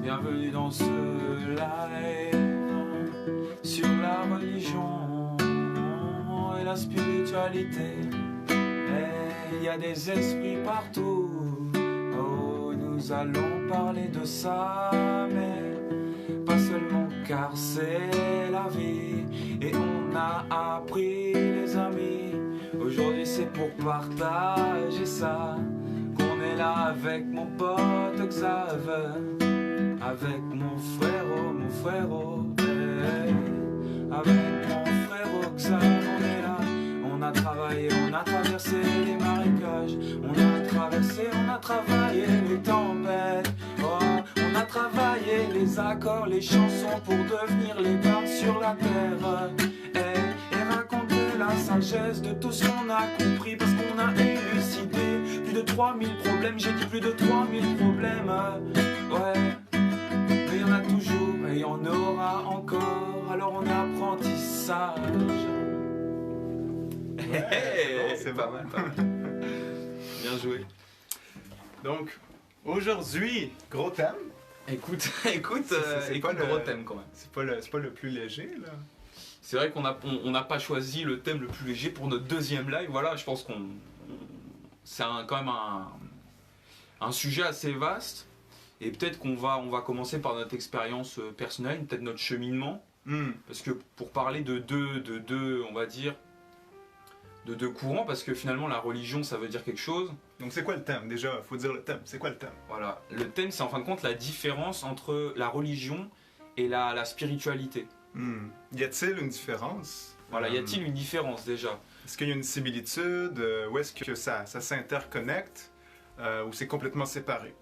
Bienvenue dans ce live sur la religion et la spiritualité. Et il y a des esprits partout. Oh, nous allons parler de ça, mais pas seulement car c'est la vie. Et on a appris les amis. Aujourd'hui c'est pour partager ça qu'on est là avec mon pote Xav, avec mon frérot, hey. Avec mon frérot Xav, on est là. On a travaillé, on a traversé les marécages, on a travaillé les tempêtes, oh, on a travaillé les accords, les chansons pour devenir les barres sur la terre, hey. Et raconter la sagesse de tout ce qu'on a compris, parce qu'on a élucidé plus de 3000 problèmes, j'ai dit plus de 3000 problèmes, ouais. Mais il y en a toujours et il y en aura encore, alors on est apprentissage. Ouais, c'est pas mal. Bien joué. Donc, aujourd'hui, gros thème. Écoute, C'est pas gros le- thème quand même. C'est pas le plus léger, là. C'est vrai qu'on n'a pas choisi le thème le plus léger pour notre deuxième live. Voilà, je pense c'est quand même un sujet assez vaste. Et peut-être qu'on va commencer par notre expérience personnelle, peut-être notre cheminement. Parce que pour parler de deux, on va dire, de deux courants, parce que finalement la religion ça veut dire quelque chose. Donc, c'est quoi le thème? Déjà, faut dire le thème. C'est quoi le thème? Voilà, le thème c'est en fin de compte la différence entre la religion et la spiritualité. Y a-t-il une différence? Voilà, y a-t-il une différence déjà? Est-ce qu'il y a une similitude? Où est-ce que ça s'interconnecte? Ou c'est complètement séparé?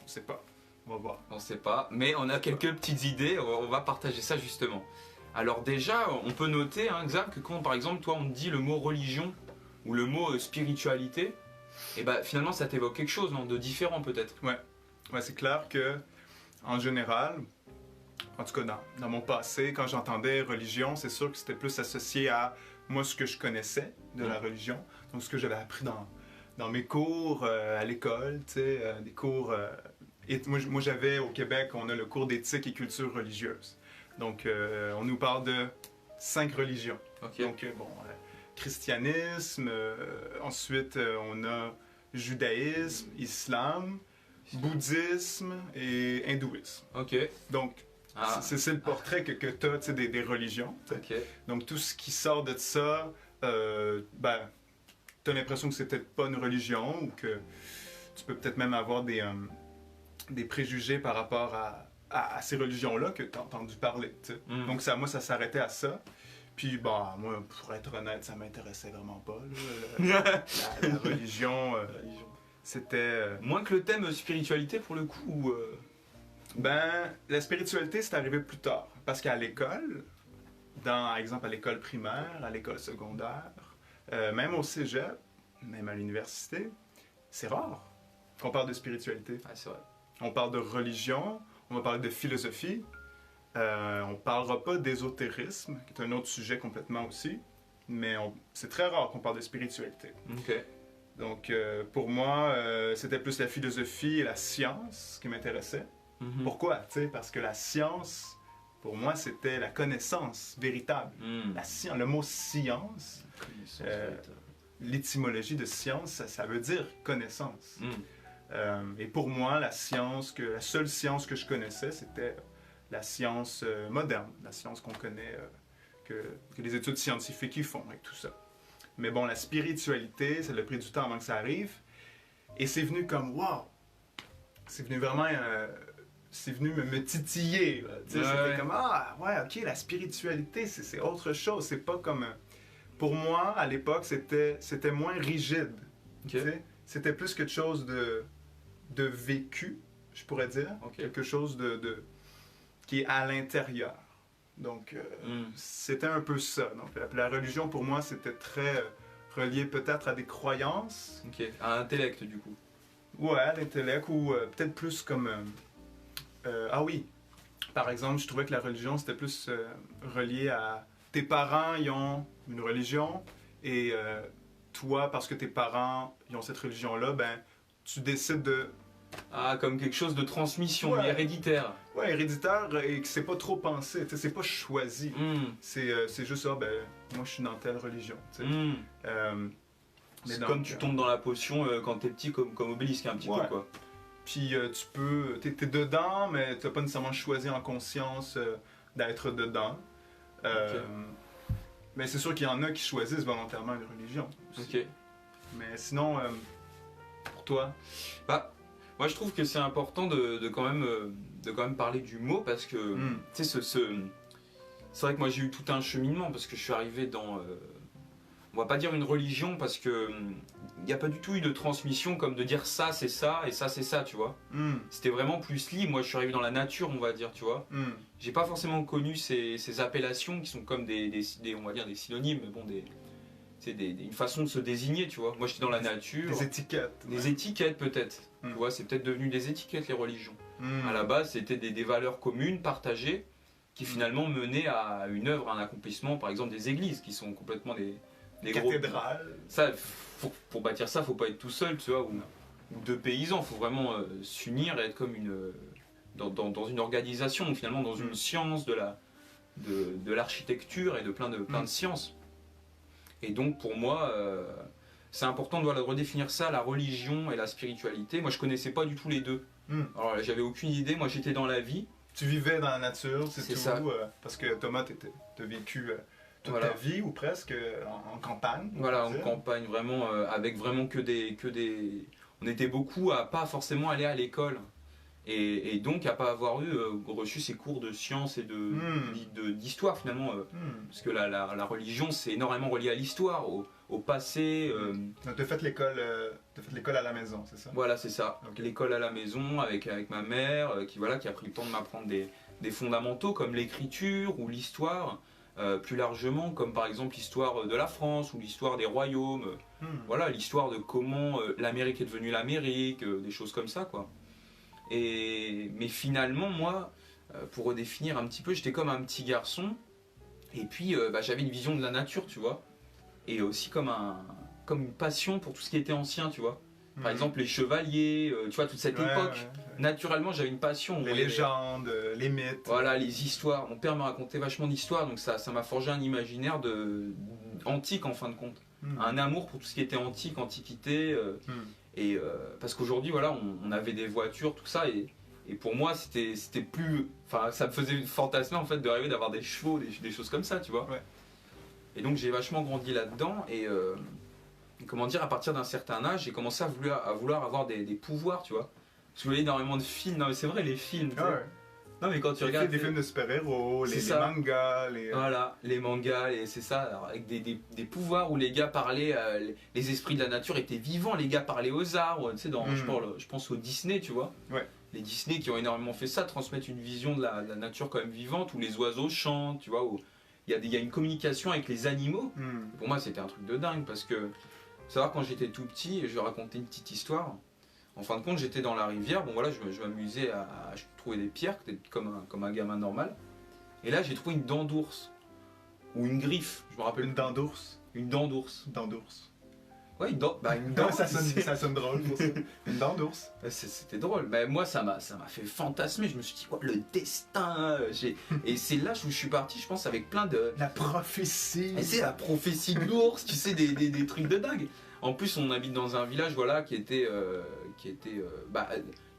On sait pas. On va voir. On sait pas, mais on a quelques petites idées, on va partager ça justement. Alors déjà, on peut noter, hein, Xav, que quand par exemple toi on te dit le mot religion ou le mot spiritualité, et bah finalement ça t'évoque quelque chose, non, de différent peut-être. Ouais, c'est clair que, en général, en tout cas dans mon passé, quand j'entendais religion, c'est sûr que c'était plus associé à moi ce que je connaissais de la religion, donc ce que j'avais appris dans mes cours à l'école, tu sais, des cours. Et moi j'avais au Québec, on a le cours d'éthique et culture religieuse. Donc on nous parle de 5 religions. Okay. Donc christianisme, ensuite on a judaïsme, islam, bouddhisme et hindouisme. Ok. Donc, c'est le portrait que tu as des religions. Okay. Donc, tout ce qui sort de ça, tu as l'impression que c'est peut-être pas une religion ou que tu peux peut-être même avoir des préjugés par rapport à ces religions-là que tu as entendu parler. Donc, moi, ça s'arrêtait à ça. Puis, moi, pour être honnête, ça m'intéressait vraiment pas. Là, la religion, c'était... Moins que le thème spiritualité pour le coup. La spiritualité, c'est arrivé plus tard. Parce qu'à l'école, par exemple à l'école primaire, à l'école secondaire, même au cégep, même à l'université, c'est rare qu'on parle de spiritualité. Ah, c'est vrai. On parle de religion, on va parler de philosophie, on parlera pas d'ésotérisme, qui est un autre sujet complètement aussi, mais c'est très rare qu'on parle de spiritualité. Ok. Donc, pour moi, c'était plus la philosophie et la science qui m'intéressaient. Pourquoi? Parce que la science, pour moi, c'était la connaissance véritable. Le mot science, l'étymologie de science, ça veut dire connaissance. Et pour moi, la seule science que je connaissais, c'était la science moderne, la science qu'on connaît, que les études scientifiques y font et tout ça. Mais bon, la spiritualité, ça a pris du temps avant que ça arrive. Et c'est venu comme, wow! C'est venu vraiment... c'est venu me titiller. C'était comme, ok, la spiritualité, c'est autre chose. C'est pas comme... Pour moi, à l'époque, c'était moins rigide. Okay. C'était plus quelque chose de vécu, je pourrais dire. Okay. Quelque chose qui est à l'intérieur. Donc, c'était un peu ça. Donc, la religion, pour moi, c'était très relié peut-être à des croyances. Ok, à l'intellect, du coup. Ouais, à l'intellect, ou peut-être plus comme... oui, par exemple, je trouvais que la religion, c'était plus relié à... Tes parents, ils ont une religion, et toi, parce que tes parents, ils ont cette religion-là, tu décides de Ah, comme quelque chose de transmission, Ouais. héréditaire. Ouais, héréditaire et que c'est pas trop pensé, tu sais, c'est pas choisi. C'est juste ça, ben, moi je suis dans telle religion, tu sais. C'est Mais donc, comme tu tombes dans la potion quand t'es petit, comme Obélisque, un petit Ouais. peu, quoi. Puis tu peux, t'es dedans, mais t'as pas nécessairement choisi en conscience d'être dedans. Ok. Mais c'est sûr qu'il y en a qui choisissent volontairement une religion aussi. Ok. Mais sinon, pour toi, Bah, moi je trouve que c'est important de quand même parler du mot parce que, tu sais, c'est vrai que moi j'ai eu tout un cheminement parce que je suis arrivé dans, on va pas dire une religion parce que il n'y a pas du tout eu de transmission comme de dire ça c'est ça et ça c'est ça, tu vois. C'était vraiment plus libre. Moi je suis arrivé dans la nature, on va dire, tu vois. J'ai pas forcément connu ces appellations qui sont comme on va dire des synonymes, mais bon, c'est une façon de se désigner, tu vois. Moi j'étais dans la nature. des étiquettes. Des ouais. étiquettes peut-être. Tu vois, c'est peut-être devenu des étiquettes les religions. À la base, c'était des valeurs communes, partagées, qui finalement menaient à une œuvre, à un accomplissement, par exemple des églises, qui sont complètement des gros... Cathédrale. Ça, pour bâtir ça, faut pas être tout seul, tu vois, ou deux paysans, faut vraiment s'unir et être comme dans une organisation, finalement dans une science de l'architecture et de plein de sciences. Et donc pour moi, c'est important de redéfinir ça, la religion et la spiritualité. Moi je connaissais pas du tout les deux. Alors j'avais aucune idée, moi j'étais dans la vie. Tu vivais dans la nature, c'est tout. ça. Parce que Thomas, t'as vécu toute Voilà. ta vie ou presque en campagne. on Voilà, peut en dire. campagne, vraiment, avec vraiment que des... On était beaucoup à pas forcément aller à l'école. Et donc à pas avoir reçu ces cours de sciences et d'histoire finalement. Parce que la religion, c'est énormément relié à l'histoire, au passé. Donc, t'as fait l'école à la maison, c'est ça? Voilà, c'est ça. Ok. L'école à la maison avec ma mère qui a pris le temps de m'apprendre des fondamentaux comme l'écriture ou l'histoire. Plus largement, comme par exemple l'histoire de la France ou l'histoire des royaumes. Voilà, l'histoire de comment l'Amérique est devenue l'Amérique, des choses comme ça, quoi. Mais finalement, moi, pour redéfinir un petit peu, j'étais comme un petit garçon, et puis j'avais une vision de la nature, tu vois, et aussi comme une passion pour tout ce qui était ancien, tu vois. Par exemple, les chevaliers, tu vois, toute cette époque. Naturellement, j'avais une passion. Les légendes, les mythes. Voilà, les histoires. Mon père m'a raconté vachement d'histoires, donc ça m'a forgé un imaginaire antique en fin de compte. Un amour pour tout ce qui était antique, antiquité. Et parce qu'aujourd'hui, voilà, on avait des voitures, tout ça, et pour moi, c'était plus. Enfin, ça me faisait fantasmer en fait de rêver d'avoir des chevaux, des choses comme ça, tu vois. Ouais. Et donc j'ai vachement grandi là-dedans, et comment dire, à partir d'un certain âge, j'ai commencé à vouloir avoir des pouvoirs, tu vois. Parce que je voyais énormément de films. Non, mais c'est vrai, les films. Tu sais. Non, mais quand tu regardes. Des films de super-héros, les mangas, Voilà, les mangas, c'est ça, alors, avec des pouvoirs où les gars parlaient, les esprits de la nature étaient vivants, les gars parlaient aux arbres, tu sais, je pense aux Disney, tu vois. Ouais. Les Disney qui ont énormément fait ça, transmettre une vision de la nature quand même vivante, où les oiseaux chantent, tu vois, où il y a une communication avec les animaux. Pour moi, c'était un truc de dingue, parce que, faut savoir, quand j'étais tout petit, je vais raconter une petite histoire. En fin de compte, j'étais dans la rivière, bon voilà, je m'amusais à trouver des pierres, comme un gamin normal. Et là, j'ai trouvé une dent d'ours. Ou une griffe, je me rappelle. Une dent d'ours. Une dent d'ours. Dent d'ours. Ouais, une dent. Une dent ça sonne drôle pour ça. Une dent d'ours. C'était drôle. Moi, ça m'a fait fantasmer. Je me suis dit, quoi, le destin. Et c'est là où je suis parti, je pense, avec plein de. La prophétie. C'est la prophétie de l'ours, tu sais, des trucs de dingue. En plus, on habite dans un village, voilà, qui était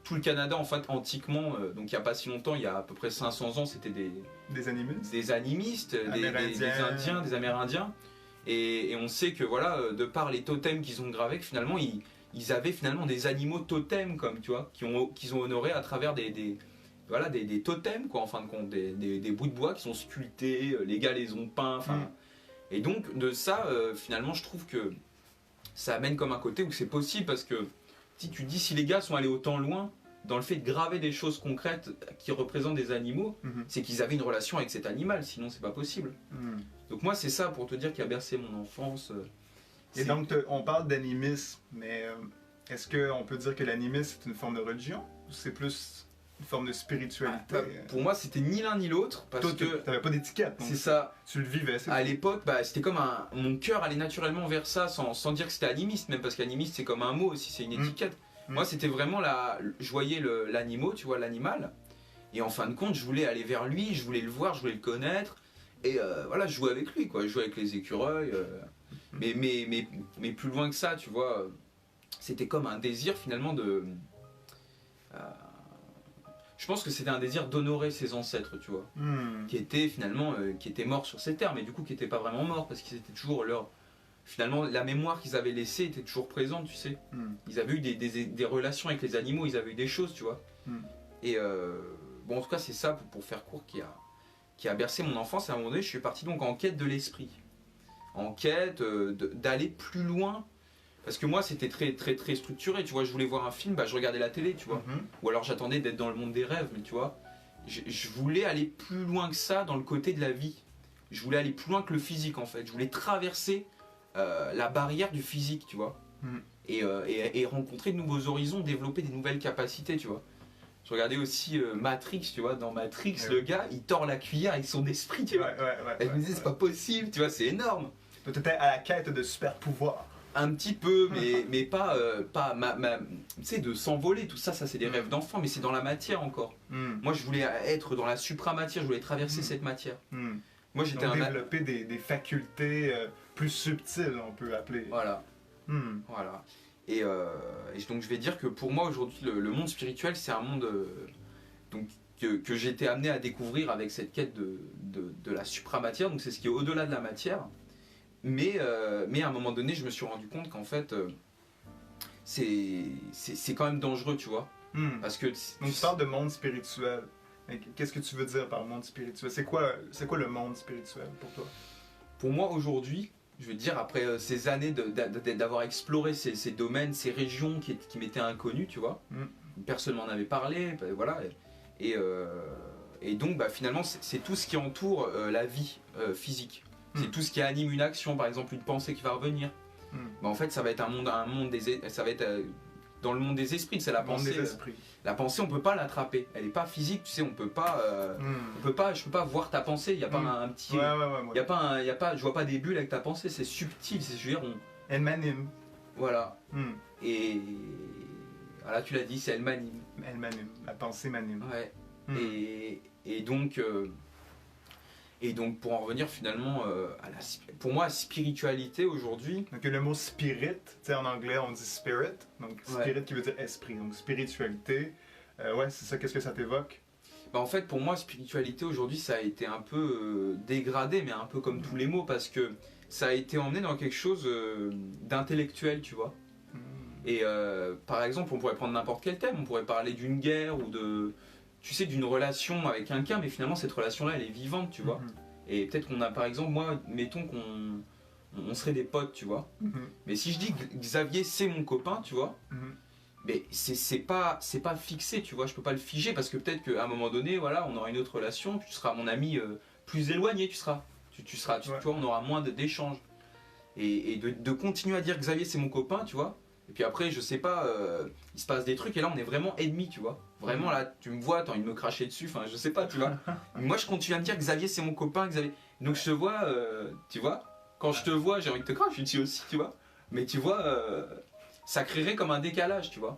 tout le Canada, en fait, antiquement, donc il n'y a pas si longtemps, il y a à peu près 500 ans, c'était des animistes, des Indiens, des Amérindiens. Et on sait que, voilà, de par les totems qu'ils ont gravés, que finalement, ils avaient finalement des animaux totems, comme, tu vois, qu'ils ont honorés à travers des totems, quoi, en fin de compte, des bouts de bois qui sont sculptés, les gars les ont peints, enfin. Et donc, de ça, finalement, je trouve que ça amène comme un côté où c'est possible, parce que si tu dis, si les gars sont allés autant loin dans le fait de graver des choses concrètes qui représentent des animaux, c'est qu'ils avaient une relation avec cet animal, sinon c'est pas possible. Donc moi c'est ça pour te dire qui a bercé mon enfance. Et donc on parle d'animisme, mais est-ce qu'on peut dire que l'animisme c'est une forme de religion ou c'est plus une forme de spiritualité? Pour moi c'était ni l'un ni l'autre, parce que t'avais pas d'étiquette. C'est ça. Tu le vivais. À l'époque, c'était comme mon cœur allait naturellement vers ça, sans dire que c'était animiste, même parce qu'animiste c'est comme un mot aussi, c'est une étiquette. Moi, c'était vraiment je voyais l'animal, tu vois, l'animal. Et en fin de compte, je voulais aller vers lui, je voulais le voir, je voulais le connaître. Et voilà, je jouais avec lui, quoi. Je jouais avec les écureuils. Mais plus loin que ça, tu vois, c'était comme un désir finalement de... je pense que c'était un désir d'honorer ses ancêtres, tu vois, qui étaient finalement qui étaient morts sur ces terres, mais du coup qui n'étaient pas vraiment morts parce qu'ils étaient toujours finalement la mémoire qu'ils avaient laissée était toujours présente, tu sais. Ils avaient eu des relations avec les animaux, ils avaient eu des choses, tu vois. Et bon, en tout cas, c'est ça pour faire court qui a bercé mon enfance. Et à un moment donné, je suis parti donc en quête de l'esprit, en quête d'aller plus loin. Parce que moi, c'était très, très, très structuré, tu vois. Je voulais voir un film, je regardais la télé, tu vois. Ou alors j'attendais d'être dans le monde des rêves, mais tu vois. Je voulais aller plus loin que ça dans le côté de la vie. Je voulais aller plus loin que le physique, en fait. Je voulais traverser la barrière du physique, tu vois. Et rencontrer de nouveaux horizons, développer des nouvelles capacités, tu vois. Je regardais aussi Matrix, tu vois. Dans Matrix, le gars, il tord la cuillère avec son esprit, tu vois. Et je me disais, c'est pas possible, tu vois, c'est énorme. Peut-être à la quête de super pouvoirs. Un petit peu, mais pas tu sais, de s'envoler, tout ça, c'est des rêves d'enfant, mais c'est dans la matière encore. Moi, je voulais être dans la supramatière, je voulais traverser cette matière. Moi, j'étais développer des facultés plus subtiles, on peut appeler. Voilà. Voilà. Et donc, je vais dire que pour moi, aujourd'hui, le monde spirituel, c'est un monde donc, que j'ai été amené à découvrir avec cette quête de la supramatière, donc c'est ce qui est au-delà de la matière. Mais à un moment donné, je me suis rendu compte qu'en fait, c'est quand même dangereux, tu vois. Parce que donc tu parles de monde spirituel. Qu'est-ce que tu veux dire par monde spirituel? C'est quoi le monde spirituel pour toi? Pour moi, aujourd'hui, je veux dire, après ces années d'avoir exploré ces domaines, ces régions qui m'étaient inconnues, tu vois, personne m'en avait parlé, voilà. Et donc, finalement, c'est tout ce qui entoure la vie physique. C'est tout ce qui anime une action, par exemple une pensée qui va revenir. En fait, ça va être ça va être dans le monde des esprits, c'est la pensée. La pensée, on peut pas l'attraper. Elle est pas physique, tu sais, je peux pas voir ta pensée. Il y a pas un petit, il y a pas, je vois pas des bulles avec ta pensée. C'est subtil, elle m'anime. Voilà. Et voilà, tu l'as dit, c'est elle m'anime. Elle m'anime. La pensée m'anime. Ouais. Et donc pour en revenir finalement pour moi, spiritualité aujourd'hui... Donc le mot spirit, tu sais en anglais on dit spirit, donc spirit qui veut dire esprit, donc spiritualité, ouais c'est ça, qu'est-ce que ça t'évoque? En fait pour moi spiritualité aujourd'hui ça a été un peu dégradé, mais un peu comme tous les mots, parce que ça a été emmené dans quelque chose d'intellectuel, tu vois. Et par exemple on pourrait prendre n'importe quel thème, on pourrait parler d'une guerre ou tu sais, d'une relation avec quelqu'un, mais finalement cette relation-là, elle est vivante, tu vois. Et peut-être qu'on a, par exemple, moi, mettons qu'on serait des potes, tu vois. Mais si je dis que Xavier, c'est mon copain, tu vois, mais c'est pas fixé, tu vois. Je peux pas le figer parce que peut-être qu'à un moment donné, voilà, on aura une autre relation, tu seras mon ami plus éloigné, tu vois, on aura moins d'échanges. Et de continuer à dire que Xavier, c'est mon copain, tu vois. Et puis après, je sais pas, il se passe des trucs et là on est vraiment ennemis, tu vois. Vraiment là, tu me vois, t'as envie de me cracher dessus, enfin je sais pas, tu vois. Moi je continue à me dire que Xavier c'est mon copain, Xavier. Donc je te vois, tu vois, quand je te vois, j'ai envie de te cracher dessus aussi, tu vois. Mais tu vois, ça créerait comme un décalage, tu vois.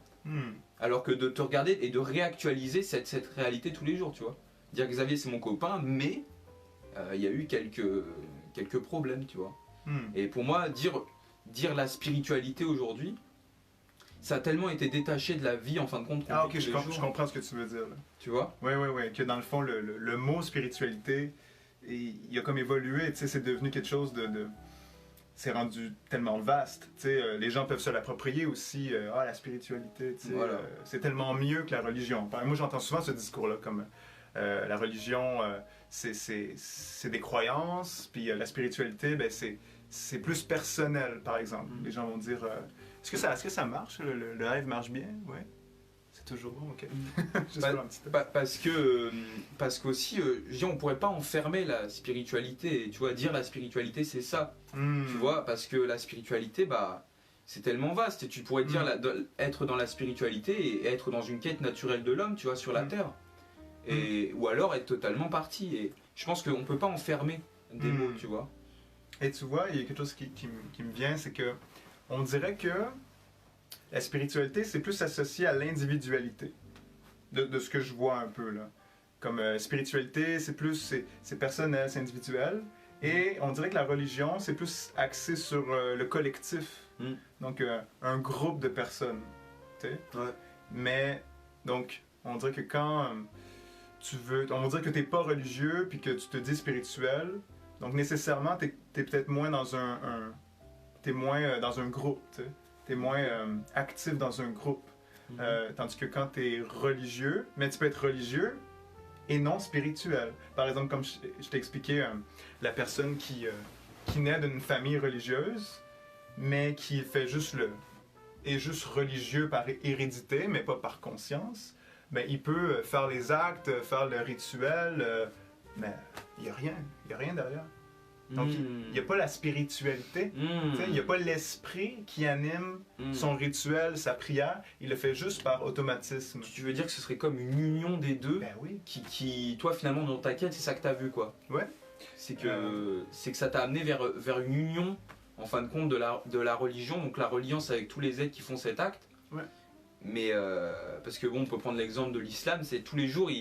Alors que de te regarder et de réactualiser cette réalité tous les jours, tu vois. Dire que Xavier c'est mon copain, mais il y a eu quelques problèmes, tu vois. Et pour moi, dire la spiritualité aujourd'hui, ça a tellement été détaché de la vie en fin de compte. Ah ok, je comprends ce que tu veux dire là. Tu vois? Oui, que dans le fond le mot spiritualité, il a comme évolué, tu sais, c'est devenu quelque chose c'est rendu tellement vaste, tu sais, les gens peuvent se l'approprier aussi, la spiritualité, tu sais, voilà. C'est tellement mieux que la religion. Moi j'entends souvent ce discours là comme la religion c'est des croyances, puis la spiritualité c'est plus personnel, par exemple. Les gens vont dire est-ce que ça marche? Le rêve marche bien? Ouais. C'est toujours bon, ok. Parce qu'aussi, on pourrait pas enfermer la spiritualité, tu vois, dire la spiritualité c'est ça, tu vois, parce que la spiritualité, c'est tellement vaste, et tu pourrais dire être dans la spiritualité et être dans une quête naturelle de l'homme, tu vois, sur la terre, ou alors être totalement parti, et je pense qu'on peut pas enfermer des mots, tu vois. Et tu vois, il y a quelque chose qui me vient, c'est que on dirait que la spiritualité, c'est plus associé à l'individualité, de ce que je vois un peu, là. Comme spiritualité, c'est personnel, c'est individuel. Et on dirait que la religion, c'est plus axé sur le collectif. Donc, un groupe de personnes. Tu sais? Ouais. Mais, donc, on dirait que quand on dirait que t'es pas religieux puis que tu te dis spirituel, donc nécessairement, t'es peut-être moins dans t'es moins dans un groupe, tu sais. T'es moins actif dans un groupe. Tandis que quand t'es religieux, mais tu peux être religieux et non spirituel. Par exemple, comme je t'ai expliqué, la personne qui naît d'une famille religieuse, mais qui fait est juste religieux par hérédité, mais pas par conscience, ben, il peut faire les actes, faire le rituel, mais il n'y a rien derrière. Donc, il n'y a pas la spiritualité, il n'y a pas l'esprit qui anime son rituel, sa prière, il le fait juste par automatisme. Tu veux dire que ce serait comme une union des deux? Ben oui. Qui toi, finalement, dans ta quête, c'est ça que tu as vu, quoi. Ouais. C'est que ça t'a amené vers une union, en fin de compte, de la religion, donc la reliance avec tous les êtres qui font cet acte. Ouais. Mais, parce que bon, on peut prendre l'exemple de l'islam, c'est tous les jours,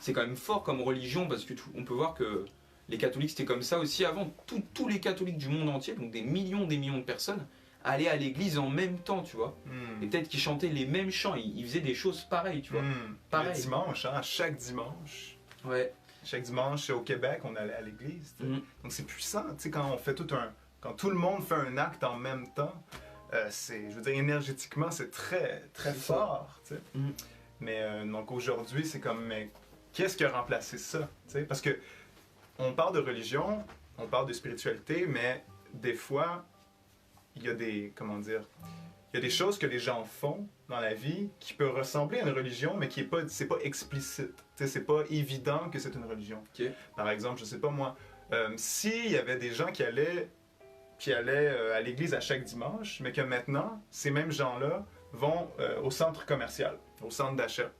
c'est quand même fort comme religion, parce que on peut voir que les catholiques c'était comme ça aussi avant. Tous les catholiques du monde entier, donc des millions de personnes, allaient à l'église en même temps, tu vois. Et peut-être qu'ils chantaient les mêmes chants, ils faisaient des choses pareilles, tu vois. Pareil. Le dimanche, hein, chaque dimanche. Ouais. Chaque dimanche au Québec, on allait à l'église. Donc c'est puissant, tu sais, quand on fait quand tout le monde fait un acte en même temps, je veux dire, énergétiquement, c'est très, très fort, tu sais. Mais donc aujourd'hui, c'est comme, mais qu'est-ce qui a remplacé ça, tu sais? Parce que on parle de religion, on parle de spiritualité, mais des fois, il y a des choses que les gens font dans la vie qui peuvent ressembler à une religion, mais c'est pas explicite. Tu sais, c'est pas évident que c'est une religion. Okay. Par exemple, je sais pas moi, s'il y avait des gens qui allaient à l'église à chaque dimanche, mais que maintenant, ces mêmes gens-là vont au centre commercial, au centre d'achat.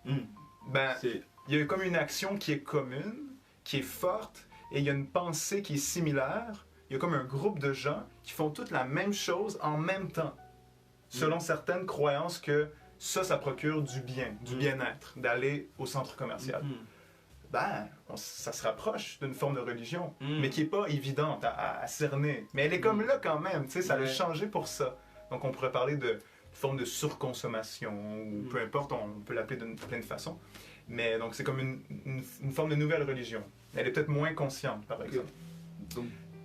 Ben, il y a comme une action qui est commune, qui est forte, et il y a une pensée qui est similaire. Il y a comme un groupe de gens qui font toutes la même chose en même temps, selon certaines croyances que ça procure du bien-être, d'aller au centre commercial. Ben, ça se rapproche d'une forme de religion, mais qui n'est pas évidente à cerner. Mais elle est comme là quand même, tu sais, ça a changé pour ça. Donc on pourrait parler de forme de surconsommation, ou peu importe, on peut l'appeler de plein de façons. Mais donc c'est comme une forme de nouvelle religion. Elle est peut-être moins consciente, par exemple.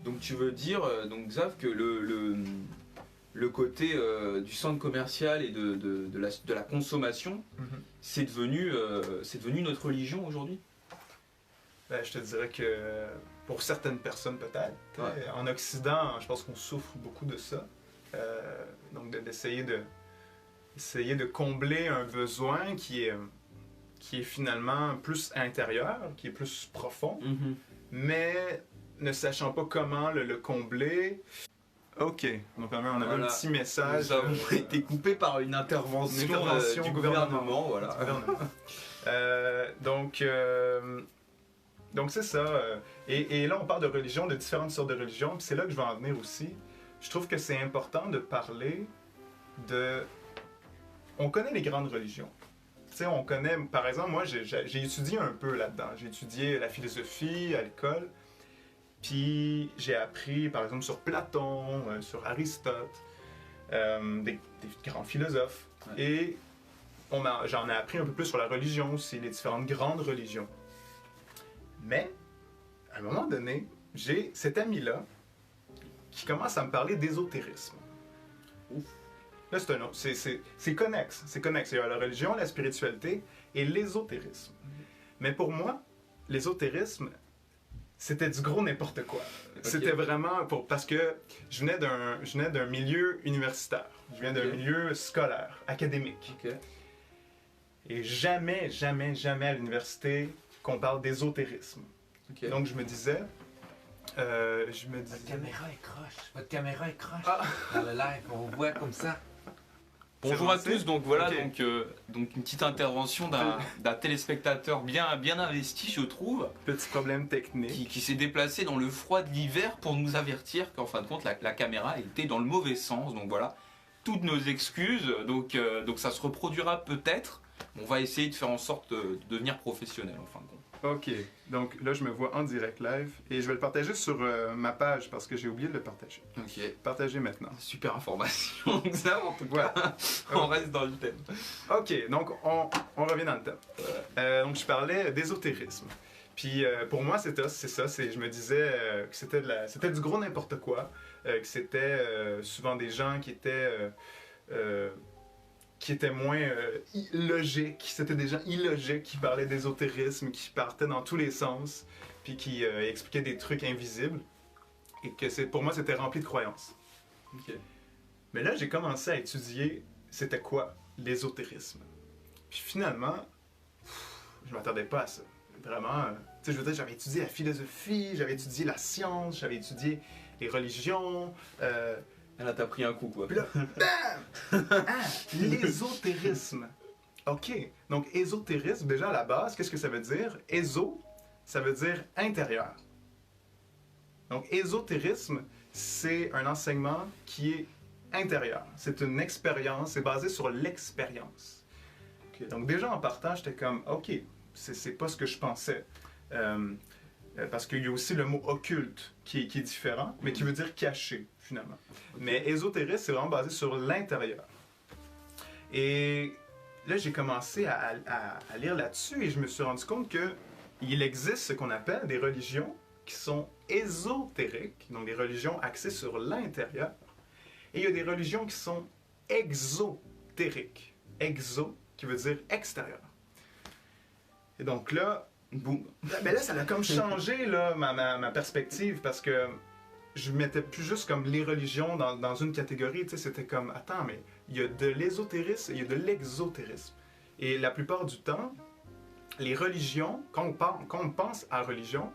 Donc tu veux dire, donc Xav, que le côté du centre commercial et de la consommation, c'est devenu notre religion aujourd'hui? Ben, je te dirais que pour certaines personnes peut-être. Ouais. En Occident, je pense qu'on souffre beaucoup de ça. Donc d'essayer de combler un besoin qui est finalement plus intérieur, qui est plus profond, mais ne sachant pas comment le combler. Ok, donc on avait un petit message. Nous avons été coupés par une intervention du gouvernement. Voilà. Donc c'est ça. Et là, on parle de religion, de différentes sortes de religions, puis c'est là que je vais en venir aussi. Je trouve que c'est important de parler on connaît les grandes religions. Tu sais, on connaît, par exemple, moi, j'ai étudié un peu là-dedans. J'ai étudié la philosophie à l'école. Puis j'ai appris, par exemple, sur Platon, sur Aristote, des grands philosophes. Ouais. Et j'en ai appris un peu plus sur la religion aussi, les différentes grandes religions. Mais, à un moment donné, j'ai cet ami-là qui commence à me parler d'ésotérisme. Ouf. Là, c'est connexe. C'est connexe. Il y a la religion, la spiritualité et l'ésotérisme. Mais pour moi, l'ésotérisme, c'était du gros n'importe quoi. Okay. C'était vraiment parce que je venais d'un milieu universitaire. Je viens d'un milieu scolaire, académique. Okay. Et jamais à l'université qu'on parle d'ésotérisme. Okay. Donc je me disais... Votre caméra est croche. Dans le live, on vous voit comme ça. Bonjour à tous, donc voilà, donc une petite intervention d'un téléspectateur bien investi, je trouve. Petit problème technique. Qui s'est déplacé dans le froid de l'hiver pour nous avertir qu'en fin de compte, la caméra était dans le mauvais sens, donc voilà. toutes nos excuses, donc ça se reproduira peut-être. On va essayer de faire en sorte de devenir professionnel en fin de compte. Ok, donc là je me vois en direct live et je vais le partager sur ma page parce que j'ai oublié de le partager. Ok. Partager maintenant. Super information, ça en tout cas. Voilà. On reste dans le thème. Ok, donc on revient dans le thème. Donc je parlais d'ésotérisme. Puis pour moi c'est ça, je me disais que c'était du gros n'importe quoi, que c'était souvent des gens qui étaient moins logiques, c'était des gens illogiques qui parlaient d'ésotérisme, qui partaient dans tous les sens, puis qui expliquaient des trucs invisibles, et que pour moi c'était rempli de croyances. Ok. Mais là j'ai commencé à étudier c'était quoi l'ésotérisme. Puis finalement, je m'attendais pas à ça. Vraiment, tu sais, je veux dire, j'avais étudié la philosophie, j'avais étudié la science, j'avais étudié les religions. Là, t'as pris un coup, quoi. Puis là, bam! Ah, l'ésotérisme. Ok, donc ésotérisme, déjà à la base, qu'est-ce que ça veut dire? Éso, ça veut dire intérieur. Donc ésotérisme, c'est un enseignement qui est intérieur. C'est une expérience, c'est basé sur l'expérience. Okay. Donc déjà en partant, j'étais comme, ok, c'est pas ce que je pensais. Parce qu'il y a aussi le mot occulte qui est différent, mais qui veut dire caché, finalement. Okay. Mais ésotérisme, c'est vraiment basé sur l'intérieur. Et là, j'ai commencé à lire là-dessus et je me suis rendu compte qu'il existe ce qu'on appelle des religions qui sont ésotériques, donc des religions axées sur l'intérieur. Et il y a des religions qui sont exotériques. Exo, qui veut dire extérieur. Et donc là, boum. Ben là, ça a comme changé là, ma perspective parce que je mettais plus juste comme les religions dans une catégorie. Tu sais, c'était comme, attends, mais il y a de l'ésotérisme et il y a de l'exotérisme. Et la plupart du temps, les religions, quand on pense à religion,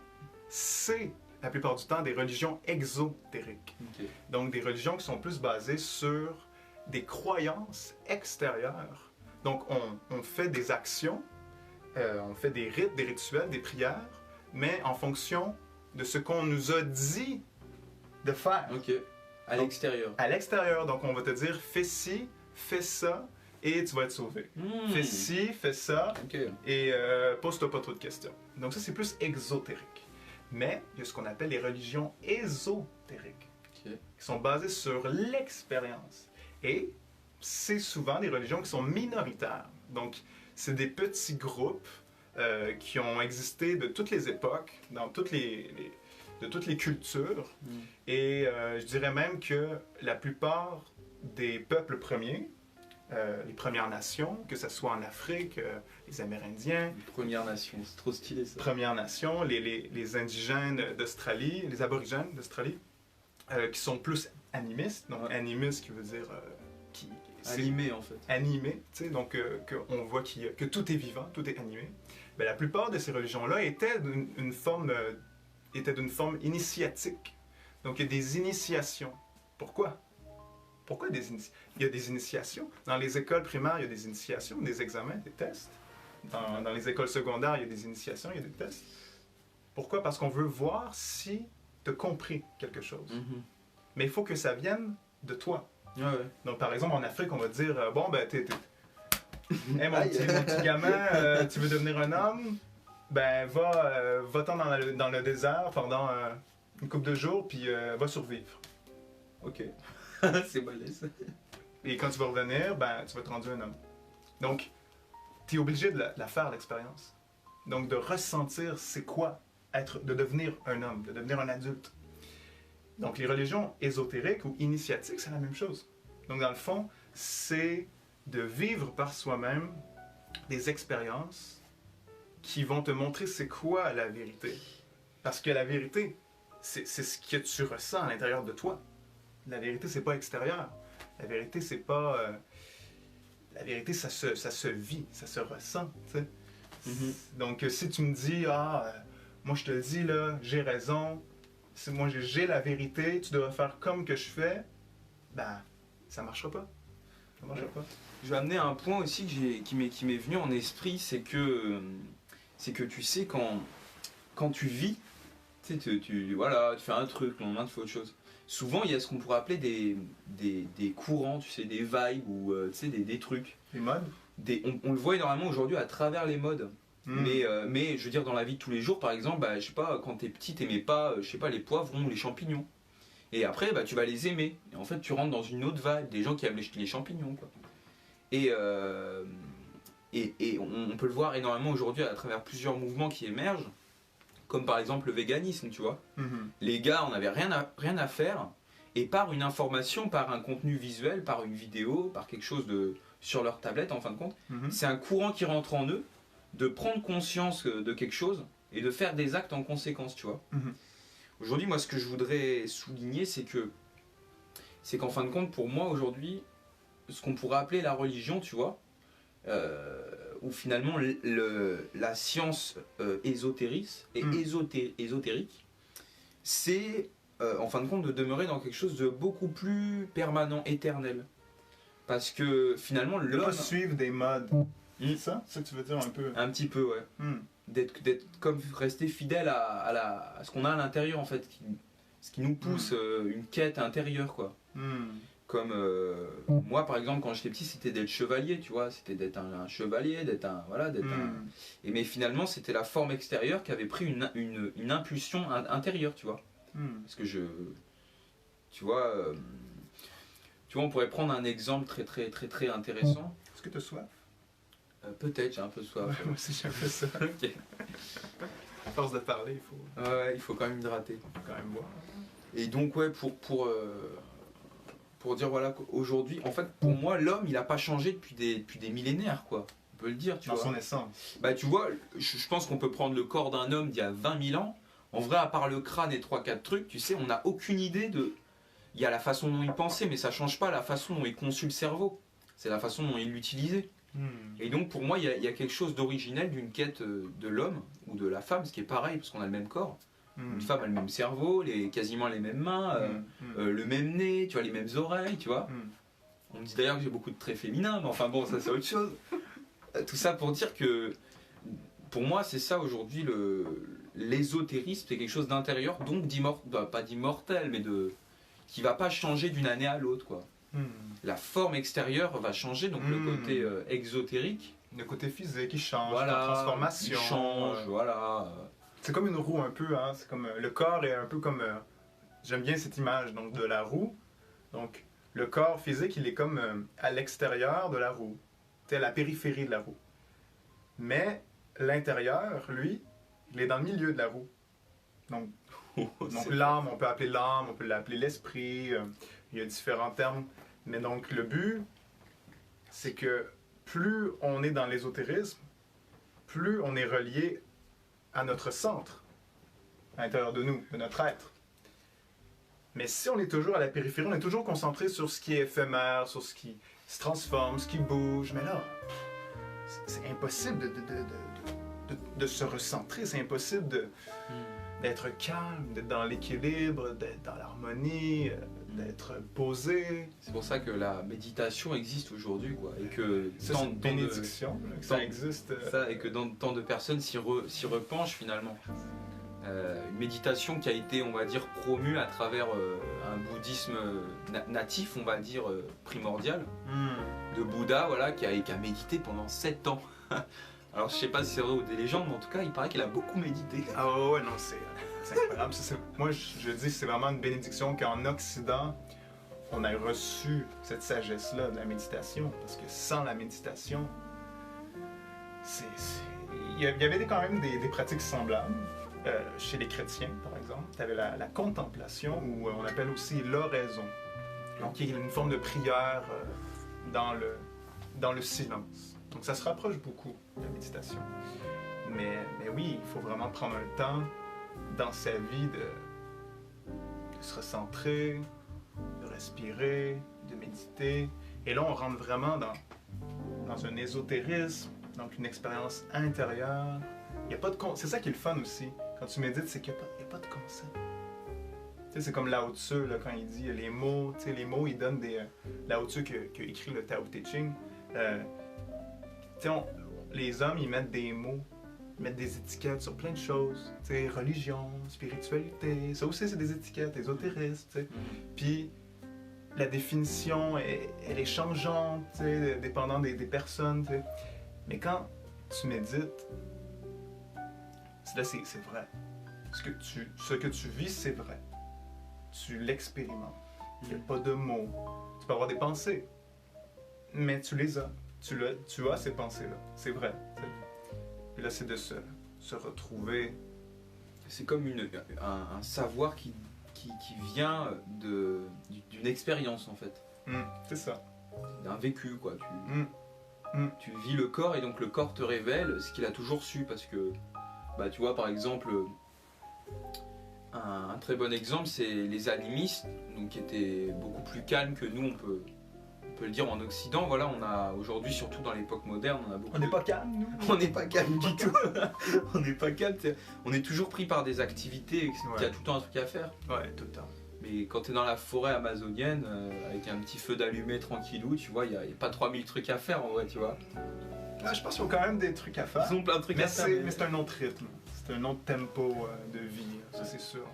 c'est la plupart du temps des religions exotériques. Okay. Donc des religions qui sont plus basées sur des croyances extérieures. Donc on fait des actions, on fait des rites, des rituels, des prières, mais en fonction de ce qu'on nous a dit de faire. Ok. À l'extérieur. À l'extérieur. Donc on va te dire fais ci, fais ça et tu vas être sauvé. Fais ci, fais ça et pose-toi pas trop de questions. Donc ça c'est plus exotérique. Mais il y a ce qu'on appelle les religions ésotériques, qui sont basées sur l'expérience. Et c'est souvent des religions qui sont minoritaires. Donc, c'est des petits groupes qui ont existé de toutes les époques, dans de toutes les cultures. Et je dirais même que la plupart des peuples premiers, les Premières Nations, que ce soit en Afrique, les Amérindiens. Les Premières Nations, c'est trop stylé ça. Premières Nations, les indigènes d'Australie, les aborigènes d'Australie, qui sont plus animistes. Donc animiste qui veut dire... animé en fait. Animé, tu sais, donc on voit que tout est vivant, tout est animé. Ben, la plupart de ces religions-là étaient d'une forme initiatique. Donc il y a des initiations. Pourquoi? Pourquoi il y a des initiations? Dans les écoles primaires, il y a des initiations, des examens, des tests. Dans les écoles secondaires, il y a des initiations, il y a des tests. Pourquoi? Parce qu'on veut voir si tu as compris quelque chose. Mais il faut que ça vienne de toi. Donc, par exemple, en Afrique, on va dire, bon, ben, hey, mon petit gamin, tu veux devenir un homme? Ben, va-t'en dans le désert pendant une couple de jours, puis va survivre. Ok. C'est balèze. Et quand tu vas revenir, ben, tu vas te rendre un homme. Donc, tu es obligé de la faire, l'expérience. Donc, de ressentir c'est quoi de devenir un homme, de devenir un adulte. Donc, les religions ésotériques ou initiatiques, c'est la même chose. Donc, dans le fond, c'est de vivre par soi-même des expériences qui vont te montrer c'est quoi la vérité. Parce que la vérité, c'est ce que tu ressens à l'intérieur de toi. La vérité, c'est pas extérieur. La vérité, c'est pas... La vérité, ça se vit, ça se ressent, tu sais. Donc, si tu me dis, moi je te le dis, là, j'ai raison, si moi j'ai la vérité, tu devrais faire comme que je fais, ben, ça marchera pas. Ça marchera pas. Je vais amener un point aussi qui m'est venu en esprit, c'est que tu sais, quand tu vis, tu sais, tu fais un truc, le lendemain tu fais autre chose. souvent il y a ce qu'on pourrait appeler des courants, tu sais, des vibes ou tu sais, des trucs. Des modes. On le voit énormément aujourd'hui à travers les modes. Mais je veux dire, dans la vie de tous les jours, par exemple, je sais pas, quand t'es petit, t'aimais pas, je sais pas, les poivrons ou les champignons. Et après, tu vas les aimer. Et en fait, tu rentres dans une autre vibe, des gens qui aiment les champignons, quoi. Et on peut le voir énormément aujourd'hui à travers plusieurs mouvements qui émergent, comme par exemple le véganisme, tu vois. Les gars, on n'avait rien à faire, et par une information, par un contenu visuel, par une vidéo, par quelque chose sur leur tablette, en fin de compte, c'est un courant qui rentre en eux, de prendre conscience de quelque chose, et de faire des actes en conséquence, tu vois. Aujourd'hui, moi, ce que je voudrais souligner, c'est qu'en fin de compte, pour moi, aujourd'hui, ce qu'on pourrait appeler la religion, tu vois, où finalement la science ésotérique, c'est en fin de compte de demeurer dans quelque chose de beaucoup plus permanent, éternel. Parce que finalement l'homme... Ne pas suivre des modes. C'est ça que tu veux dire un peu? Un petit peu, ouais. D'être comme rester fidèle à ce qu'on a à l'intérieur, en fait. Ce qui nous pousse une quête intérieure, quoi. Comme moi, par exemple, quand j'étais petit, c'était d'être chevalier, tu vois. C'était d'être un chevalier, d'être un... Voilà, d'être un... Mais finalement, c'était la forme extérieure qui avait pris une impulsion intérieure, tu vois. Parce que tu vois, on pourrait prendre un exemple très intéressant. Est-ce que tu as soif? Peut-être, j'ai un peu soif. Moi aussi, j'ai un peu soif. Ok. À force de parler, il faut... Ouais, il faut quand même hydrater. Il faut quand même boire. Et donc, ouais, pour dire, voilà, qu'aujourd'hui, en fait, pour moi, l'homme, il n'a pas changé depuis des millénaires, quoi. On peut le dire, tu vois. Dans son essence. Tu vois, je pense qu'on peut prendre le corps d'un homme d'il y a 20 000 ans. En vrai, à part le crâne et 3-4 trucs, tu sais, on n'a aucune idée de... Il y a la façon dont il pensait, mais ça ne change pas la façon dont il conçut le cerveau. C'est la façon dont il l'utilisait. Et donc, pour moi, il y a quelque chose d'originel d'une quête de l'homme ou de la femme, ce qui est pareil, parce qu'on a le même corps. Une femme a le même cerveau, quasiment les mêmes mains, le même nez, tu vois, les mêmes oreilles, tu vois. On me dit d'ailleurs que j'ai beaucoup de traits féminins, mais enfin bon, ça c'est autre chose. Tout ça pour dire que, pour moi, c'est ça aujourd'hui, l'ésotérisme, c'est quelque chose d'intérieur, donc pas d'immortel, mais qui va pas changer d'une année à l'autre, quoi. La forme extérieure va changer, donc le côté exotérique. Le côté physique, il change, voilà, la transformation. Il change, voilà. C'est comme une roue un peu, hein. C'est comme le corps est un peu comme... j'aime bien cette image donc, de la roue. Donc, le corps physique, il est comme à l'extérieur de la roue. C'est à la périphérie de la roue. Mais l'intérieur, lui, il est dans le milieu de la roue. Donc l'âme, on peut appeler l'âme, on peut l'appeler l'esprit. Il y a différents termes. Mais donc, le but, c'est que plus on est dans l'ésotérisme, plus on est relié à notre centre, à l'intérieur de nous, de notre être. Mais si on est toujours à la périphérie, on est toujours concentré sur ce qui est éphémère, sur ce qui se transforme, ce qui bouge. Mais là, c'est impossible de se recentrer, c'est impossible d'être calme, d'être dans l'équilibre, d'être dans l'harmonie, d'être posé. C'est pour ça que la méditation existe aujourd'hui, quoi, et que c'est une bénédiction que ça existe. Et que tant de personnes s'y repenchent finalement. Une méditation qui a été, on va dire, promue à travers un bouddhisme natif, on va dire, primordial, de Bouddha, voilà, qui a médité pendant 7 ans. Alors je sais pas si c'est vrai ou des légendes, mais en tout cas il paraît qu'il a beaucoup médité. Ah ouais, non, c'est incroyable. Moi je dis que c'est vraiment une bénédiction qu'en Occident, on a reçu cette sagesse-là de la méditation. Parce que sans la méditation, il y avait quand même des pratiques semblables. Chez les chrétiens, par exemple, tu avais la contemplation, ou on appelle aussi l'oraison. Donc il y a une forme de prière dans le silence. Donc ça se rapproche beaucoup de la méditation. Mais oui, il faut vraiment prendre un temps dans sa vie de se recentrer, de respirer, de méditer. Et là, on rentre vraiment dans un ésotérisme, donc une expérience intérieure. C'est ça qui est le fun aussi. Quand tu médites, c'est qu'il n'y a pas de concept. Tu sais, c'est comme Lao Tzu, là, quand il dit les mots. Tu sais, les mots, il donne des... Lao Tzu qui a écrit le Tao Te Ching. Les hommes, ils mettent des mots mettre des étiquettes sur plein de choses. Tu sais, religion, spiritualité, ça aussi c'est des étiquettes, ésotérisme, tu sais. Puis la définition, elle est changeante, tu sais, dépendant des personnes, tu sais. Mais quand tu médites, là c'est vrai. Ce que tu vis, c'est vrai. Tu l'expérimentes. Il n'y a pas de mots. Tu peux avoir des pensées, mais tu les as. Tu as ces pensées-là. C'est vrai. T'sais. Puis là, c'est de se retrouver. C'est comme un savoir qui vient d'une expérience, en fait. C'est ça. D'un vécu, quoi. Tu vis le corps et donc le corps te révèle ce qu'il a toujours su. Parce que, bah, tu vois, par exemple, un très bon exemple, c'est les animistes, donc, qui étaient beaucoup plus calmes que nous, on peut le dire en Occident. Voilà, on a aujourd'hui, surtout dans l'époque moderne, on a beaucoup. On n'est pas calme, nous. On n'est pas calme du tout. On n'est pas calme. On est toujours pris par des activités, il y a tout le temps un truc à faire. Ouais, tout le temps. Mais quand tu es dans la forêt amazonienne, avec un petit feu d'allumé tranquillou, tu vois, il n'y a pas 3000 trucs à faire en vrai, tu vois. Ah, je pense qu'ils ont quand même des trucs à faire. Ils ont plein de trucs à faire. Mais c'est un autre rythme. C'est un autre tempo de vie, ça c'est sûr.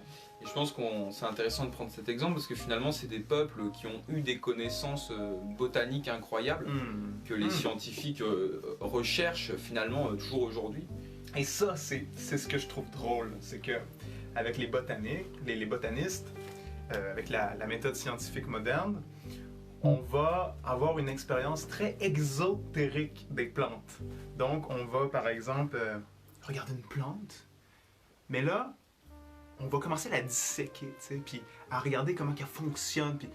Et je pense que c'est intéressant de prendre cet exemple parce que finalement c'est des peuples qui ont eu des connaissances botaniques incroyables que les scientifiques recherchent finalement toujours aujourd'hui. Et ça, c'est ce que je trouve drôle, c'est que avec les botanistes, avec la méthode scientifique moderne, on va avoir une expérience très exotérique des plantes. Donc on va par exemple regarder une plante, mais là, on va commencer à la disséquer, tu sais, puis à regarder comment elle fonctionne, puis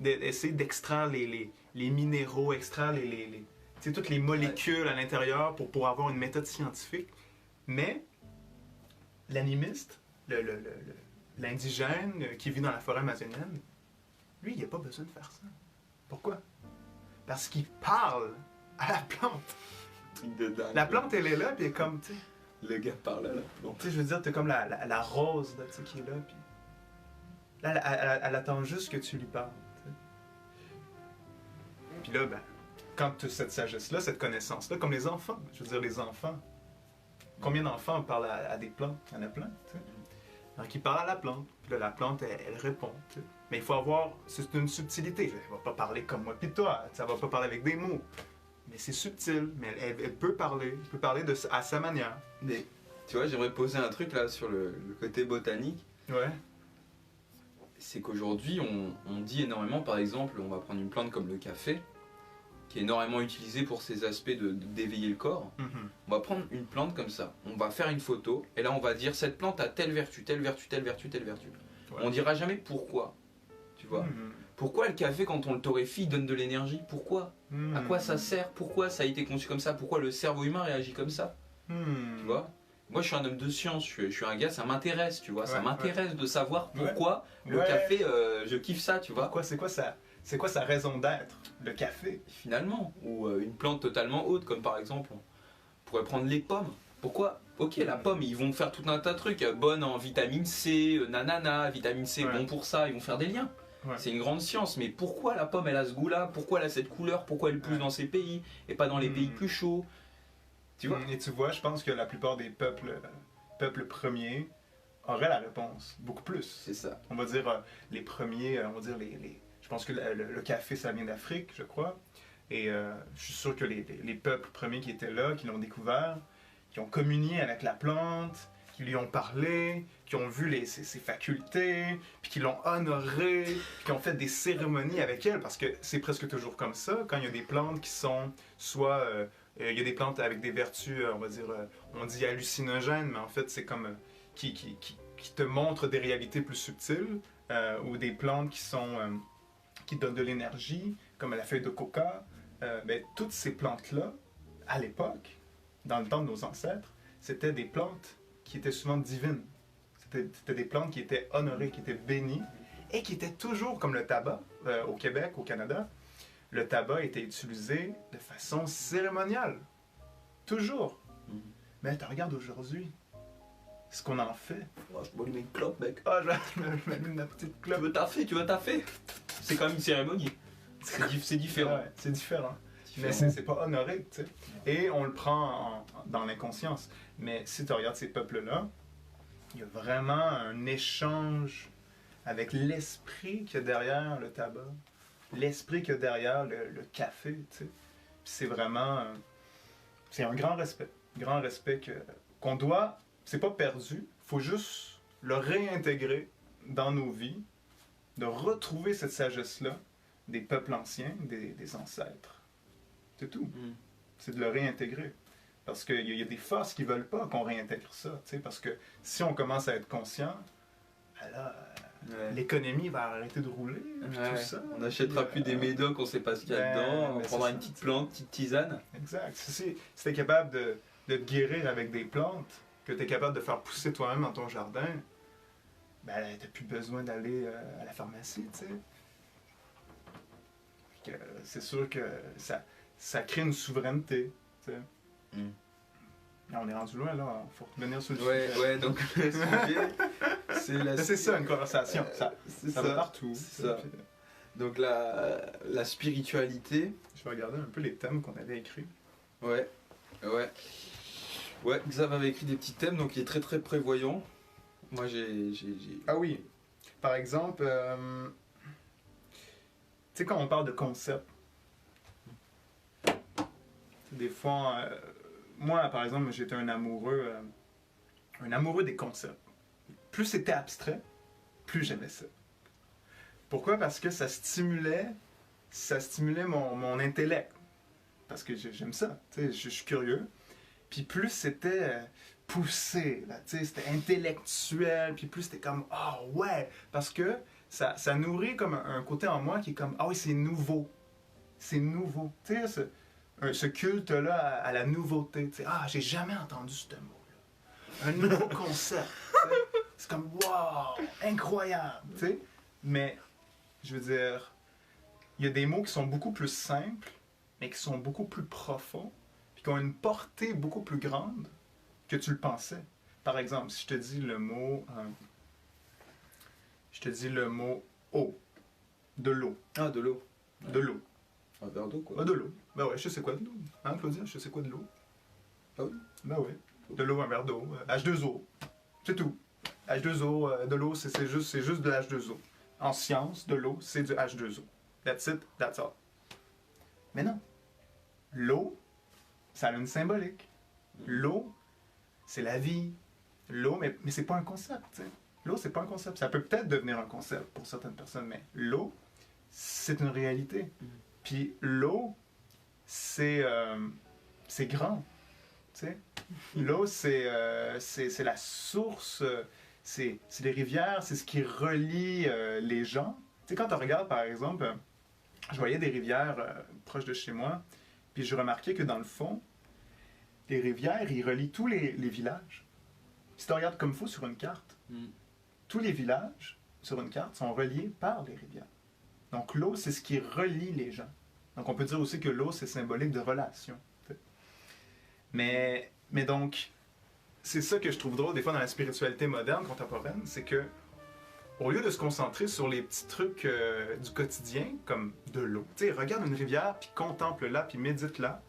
essayer d'extraire les minéraux, extraire tu sais, toutes les molécules à l'intérieur pour avoir une méthode scientifique. Mais l'animiste, l'indigène qui vit dans la forêt amazonienne, lui, il n'a pas besoin de faire ça. Pourquoi? Parce qu'il parle à la plante. La plante, elle est là, puis elle est comme, tu sais... Le gars parle à la plante. Tu sais, je veux dire, t'as comme la rose là, qui est là, puis là, elle attend juste que tu lui parles. T'sais. Puis là, ben, quand tu as cette sagesse-là, cette connaissance-là, comme les enfants, je veux dire, les enfants, combien d'enfants parlent à des plantes? Il y en a plein, tu sais. Alors, qui parlent à la plante, puis là, la plante, elle répond, tu sais. Mais il faut avoir, c'est une subtilité, elle va pas parler comme moi puis toi, elle va pas parler avec des mots. Mais c'est subtil, mais elle peut parler à sa manière. Mais tu vois, j'aimerais poser un truc là sur le côté botanique. Ouais. C'est qu'aujourd'hui, on dit énormément, par exemple, on va prendre une plante comme le café, qui est énormément utilisée pour ses aspects d'éveiller le corps. On va prendre une plante comme ça, on va faire une photo, et là on va dire cette plante a telle vertu, telle vertu, telle vertu, telle vertu. Ouais. On dira jamais pourquoi, tu vois. Pourquoi le café, quand on le torréfie, donne de l'énergie? Pourquoi? À quoi ça sert? Pourquoi ça a été conçu comme ça? Pourquoi le cerveau humain réagit comme ça? Tu vois? Moi, je suis un homme de science, je suis un gars, ça m'intéresse, tu vois? Ça m'intéresse de savoir pourquoi le café, je kiffe ça, tu vois? C'est quoi sa raison d'être, le café? Finalement, ou une plante totalement haute, comme par exemple, on pourrait prendre les pommes. Pourquoi? Ok, la pomme, ils vont faire tout un tas de trucs, bonne en vitamine C, nanana, vitamine C, bon pour ça, ils vont faire des liens. Ouais. C'est une grande science, mais pourquoi la pomme elle a ce goût-là? Pourquoi elle a cette couleur? Pourquoi elle pousse dans ces pays et pas dans les pays plus chauds? Tu vois? Et tu vois, je pense que la plupart des peuples premiers auraient la réponse, beaucoup plus. C'est ça. On va dire les premiers, on va dire je pense que le café ça vient d'Afrique, je crois. Et je suis sûr que les peuples premiers qui étaient là, qui l'ont découvert, qui ont communié avec la plante, qui lui ont parlé, qui ont vu ses facultés, puis qui l'ont honoré, puis qui ont fait des cérémonies avec elle, parce que c'est presque toujours comme ça, quand il y a des plantes qui sont soit... il y a des plantes avec des vertus, on va dire, on dit hallucinogènes, mais en fait c'est comme... qui te montrent des réalités plus subtiles, ou des plantes qui donnent de l'énergie, comme la feuille de coca. Ben, toutes ces plantes-là, à l'époque, dans le temps de nos ancêtres, c'était des plantes qui étaient souvent divines. C'était des plantes qui étaient honorées, qui étaient bénies, et qui étaient toujours, comme le tabac, au Québec, au Canada, le tabac était utilisé de façon cérémoniale. Toujours. Mais tu regardes aujourd'hui, ce qu'on en fait. Oh, je m'allume une clope, mec. Oh, je m'allume ma petite clope. Tu veux taffer? C'est quand même une cérémonie. C'est différent. Ouais, c'est différent. Mais c'est pas honoré, tu sais. Et on le prend dans l'inconscience. Mais si tu regardes ces peuples-là, il y a vraiment un échange avec l'esprit qu'il y a derrière le tabac, l'esprit qu'il y a derrière le café, tu sais. C'est vraiment... c'est un grand respect qu'on doit... C'est pas perdu, il faut juste le réintégrer dans nos vies, de retrouver cette sagesse-là des peuples anciens, des ancêtres. C'est tout. C'est de le réintégrer. Parce qu'il y a des forces qui ne veulent pas qu'on réintègre ça. Parce que si on commence à être conscient, alors, l'économie va arrêter de rouler. Tout ça. On n'achètera plus des médocs, on ne sait pas ce qu'il y a dedans. On prendra une petite plante, une petite tisane. Exact. Si tu es capable de te guérir avec des plantes, que tu es capable de faire pousser toi-même dans ton jardin, ben, tu n'as plus besoin d'aller à la pharmacie. C'est sûr que ça crée une souveraineté. On est rendu loin, là. Il faut revenir sur le sujet. Ouais, donc le sujet, c'est ça, une conversation. Ça va partout. C'est ça. Donc la spiritualité... Je vais regarder un peu les thèmes qu'on avait écrits. Ouais, Xav avait écrit des petits thèmes, donc il est très très prévoyant. Moi j'ai... Ah oui. Par exemple, tu sais, quand on parle de concept, des fois, moi par exemple, j'étais un amoureux des concepts. Plus c'était abstrait, plus j'aimais ça. Pourquoi? Parce que ça stimulait mon intellect. Parce que j'aime ça, tu sais, je suis curieux. Puis plus c'était poussé, là, tu sais, c'était intellectuel, puis plus c'était comme, ah ouais, parce que ça nourrit comme un côté en moi qui est comme, ah oui, c'est nouveau. C'est nouveau. Tu sais, ce culte-là à la nouveauté. Tu sais, ah, j'ai jamais entendu ce mot-là. Un nouveau concept. C'est comme, wow, incroyable. Tu sais, mais, je veux dire, il y a des mots qui sont beaucoup plus simples, mais qui sont beaucoup plus profonds, puis qui ont une portée beaucoup plus grande que tu le pensais. Par exemple, si je te dis le mot eau, de l'eau. Ah, de l'eau. De l'eau. Un verre d'eau, quoi. Ah, de l'eau. Ben ouais, je sais quoi de l'eau. Hein, Claudia, je sais quoi de l'eau. Ah oui? Ben ouais. De l'eau, un verre d'eau. H2O. C'est tout. H2O, de l'eau, c'est juste de H2O. En science, de l'eau, c'est du H2O. That's it, that's all. Mais non. L'eau, ça a une symbolique. L'eau, c'est la vie. L'eau, mais c'est pas un concept, tu sais. L'eau, c'est pas un concept. Ça peut peut-être devenir un concept pour certaines personnes, mais l'eau, c'est une réalité. Puis l'eau, c'est grand, tu sais. L'eau, c'est la source, c'est les rivières, c'est ce qui relie les gens. Tu sais, quand tu regardes, par exemple, je voyais des rivières proches de chez moi, puis je remarquais que dans le fond, les rivières, ils relient tous les villages. Si tu regardes comme il faut sur une carte, tous les villages sur une carte sont reliés par les rivières. Donc l'eau, c'est ce qui relie les gens. Donc on peut dire aussi que l'eau, c'est symbolique de relation. Mais donc, c'est ça que je trouve drôle des fois dans la spiritualité moderne, contemporaine, c'est que au lieu de se concentrer sur les petits trucs du quotidien, comme de l'eau, tu sais, regarde une rivière, puis contemple-la, puis médite-la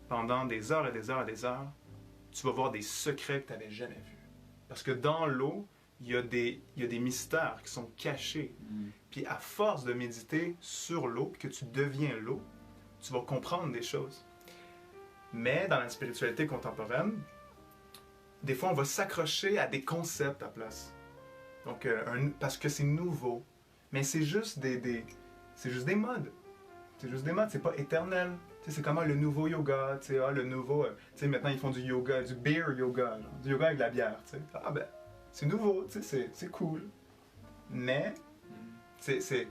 pendant des heures et des heures et des heures, tu vas voir des secrets que tu n'avais jamais vus. Parce que dans l'eau, il y a des mystères qui sont cachés. Puis à force de méditer sur l'eau, que tu deviens l'eau, tu vas comprendre des choses. Mais dans la spiritualité contemporaine, des fois on va s'accrocher à des concepts à place. Donc, parce que c'est nouveau. Mais c'est juste c'est juste des modes. C'est juste des modes, c'est pas éternel. Tu sais, c'est comme le nouveau yoga, tu sais, le nouveau... tu sais, maintenant ils font du yoga, du beer yoga, genre, du yoga avec de la bière, tu sais. Ah ben, c'est nouveau, tu sais, c'est cool. Mais, c'est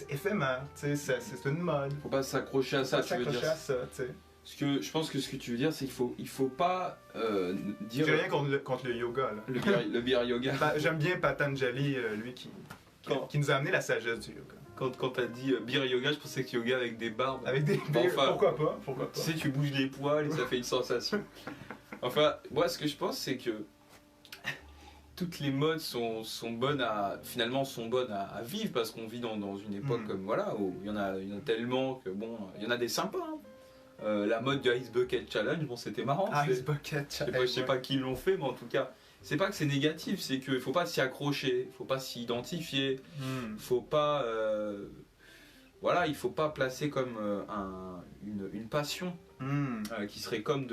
éphémère, tu sais, c'est une mode. Faut pas s'accrocher à ça, tu veux dire. S'accrocher à ça, tu sais. Parce que je pense que ce que tu veux dire, c'est qu'il faut pas dire... J'ai rien contre le yoga, là. Le beer yoga. J'aime bien Patanjali, lui, qui nous a amené la sagesse du yoga. Quand t'as dit beer yoga, je pensais que yoga avec des barbes. Avec des beers, enfin, pourquoi pas. Tu sais, tu bouges les poils et ça fait une sensation. Enfin, moi, ce que je pense, c'est que toutes les modes sont bonnes à vivre, parce qu'on vit dans une époque comme voilà, où il y en a tellement que bon, il y en a des sympas. Hein. la mode du Ice Bucket Challenge, bon c'était marrant. Ice Bucket Challenge. Je sais pas qui l'ont fait, mais en tout cas, c'est pas que c'est négatif, c'est qu'il faut pas s'y accrocher, faut pas s'y identifier, faut pas. Voilà, il faut pas placer comme une passion qui serait comme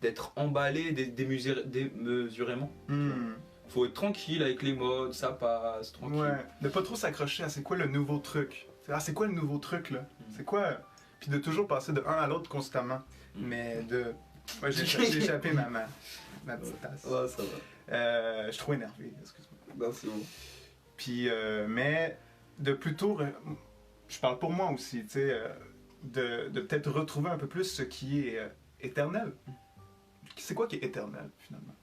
d'être emballé démesurément. Faut être tranquille avec les modes, ça passe, tranquille. Ouais, de pas trop s'accrocher à c'est quoi le nouveau truc. C'est quoi le nouveau truc là? C'est quoi? Puis de toujours passer de un à l'autre constamment. Mais de. Ouais, j'ai échappé ma petite tasse. Ouais, ça va. Je suis trop énervé, excuse-moi. Non, c'est bon. Puis, mais de plutôt. Je parle pour moi aussi, tu sais, de peut-être retrouver un peu plus ce qui est éternel. C'est quoi qui est éternel finalement?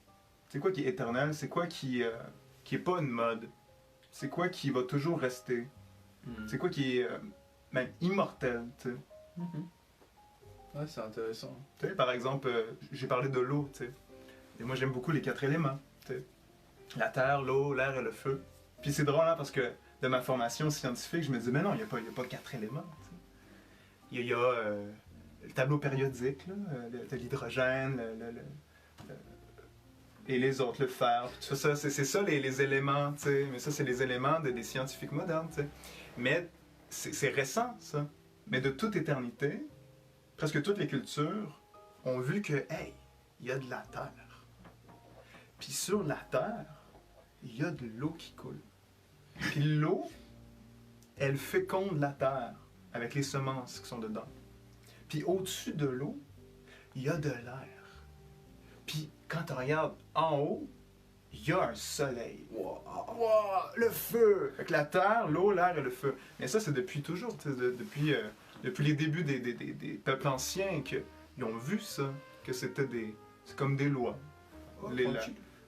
C'est quoi qui est éternel? C'est quoi qui est pas une mode? C'est quoi qui va toujours rester? C'est quoi qui est même immortel, tu sais? Ouais, c'est intéressant. Tu sais, par exemple, j'ai parlé de l'eau, tu sais. Et moi, j'aime beaucoup les 4 éléments, tu sais. La terre, l'eau, l'air et le feu. Puis c'est drôle, hein, parce que de ma formation scientifique, je me disais, mais non, il n'y a pas 4 éléments, tu sais. Il y a le tableau périodique, là, l'hydrogène, et les autres, le fer, tout ça, c'est ça les éléments, tu sais. Mais ça, c'est les éléments des scientifiques modernes, tu sais. Mais c'est récent, ça. Mais de toute éternité, presque toutes les cultures ont vu que, hey, il y a de la terre. Puis sur la terre, il y a de l'eau qui coule. Puis l'eau, elle féconde la terre avec les semences qui sont dedans. Puis au-dessus de l'eau, il y a de l'air. Puis quand on regarde en haut, il y a un soleil. Wow, le feu! Avec la terre, l'eau, l'air et le feu. Mais ça, c'est depuis toujours. Depuis les débuts des peuples anciens qu'ils ont vu ça. Que c'était c'est comme des lois.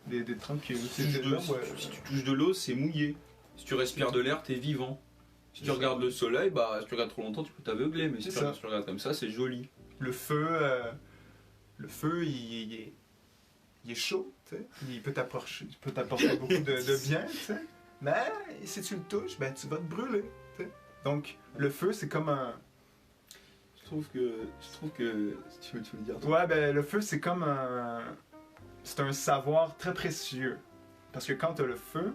Des tranquilles. Si tu touches de l'eau, c'est mouillé. Si tu respires de l'air, t'es vivant. Si tu regardes le soleil, bah si tu regardes trop longtemps, tu peux t'aveugler. Mais si tu regardes comme ça, c'est joli. Le feu, il est chaud, tu sais. Il peut t'apporter beaucoup de bien, tu sais. Mais si tu le touches, ben tu vas te brûler, tu sais. Donc le feu, c'est comme un. Je trouve que si tu veux le dire. Ouais, ben le feu, c'est comme un. C'est un savoir très précieux. Parce que quand tu as le feu,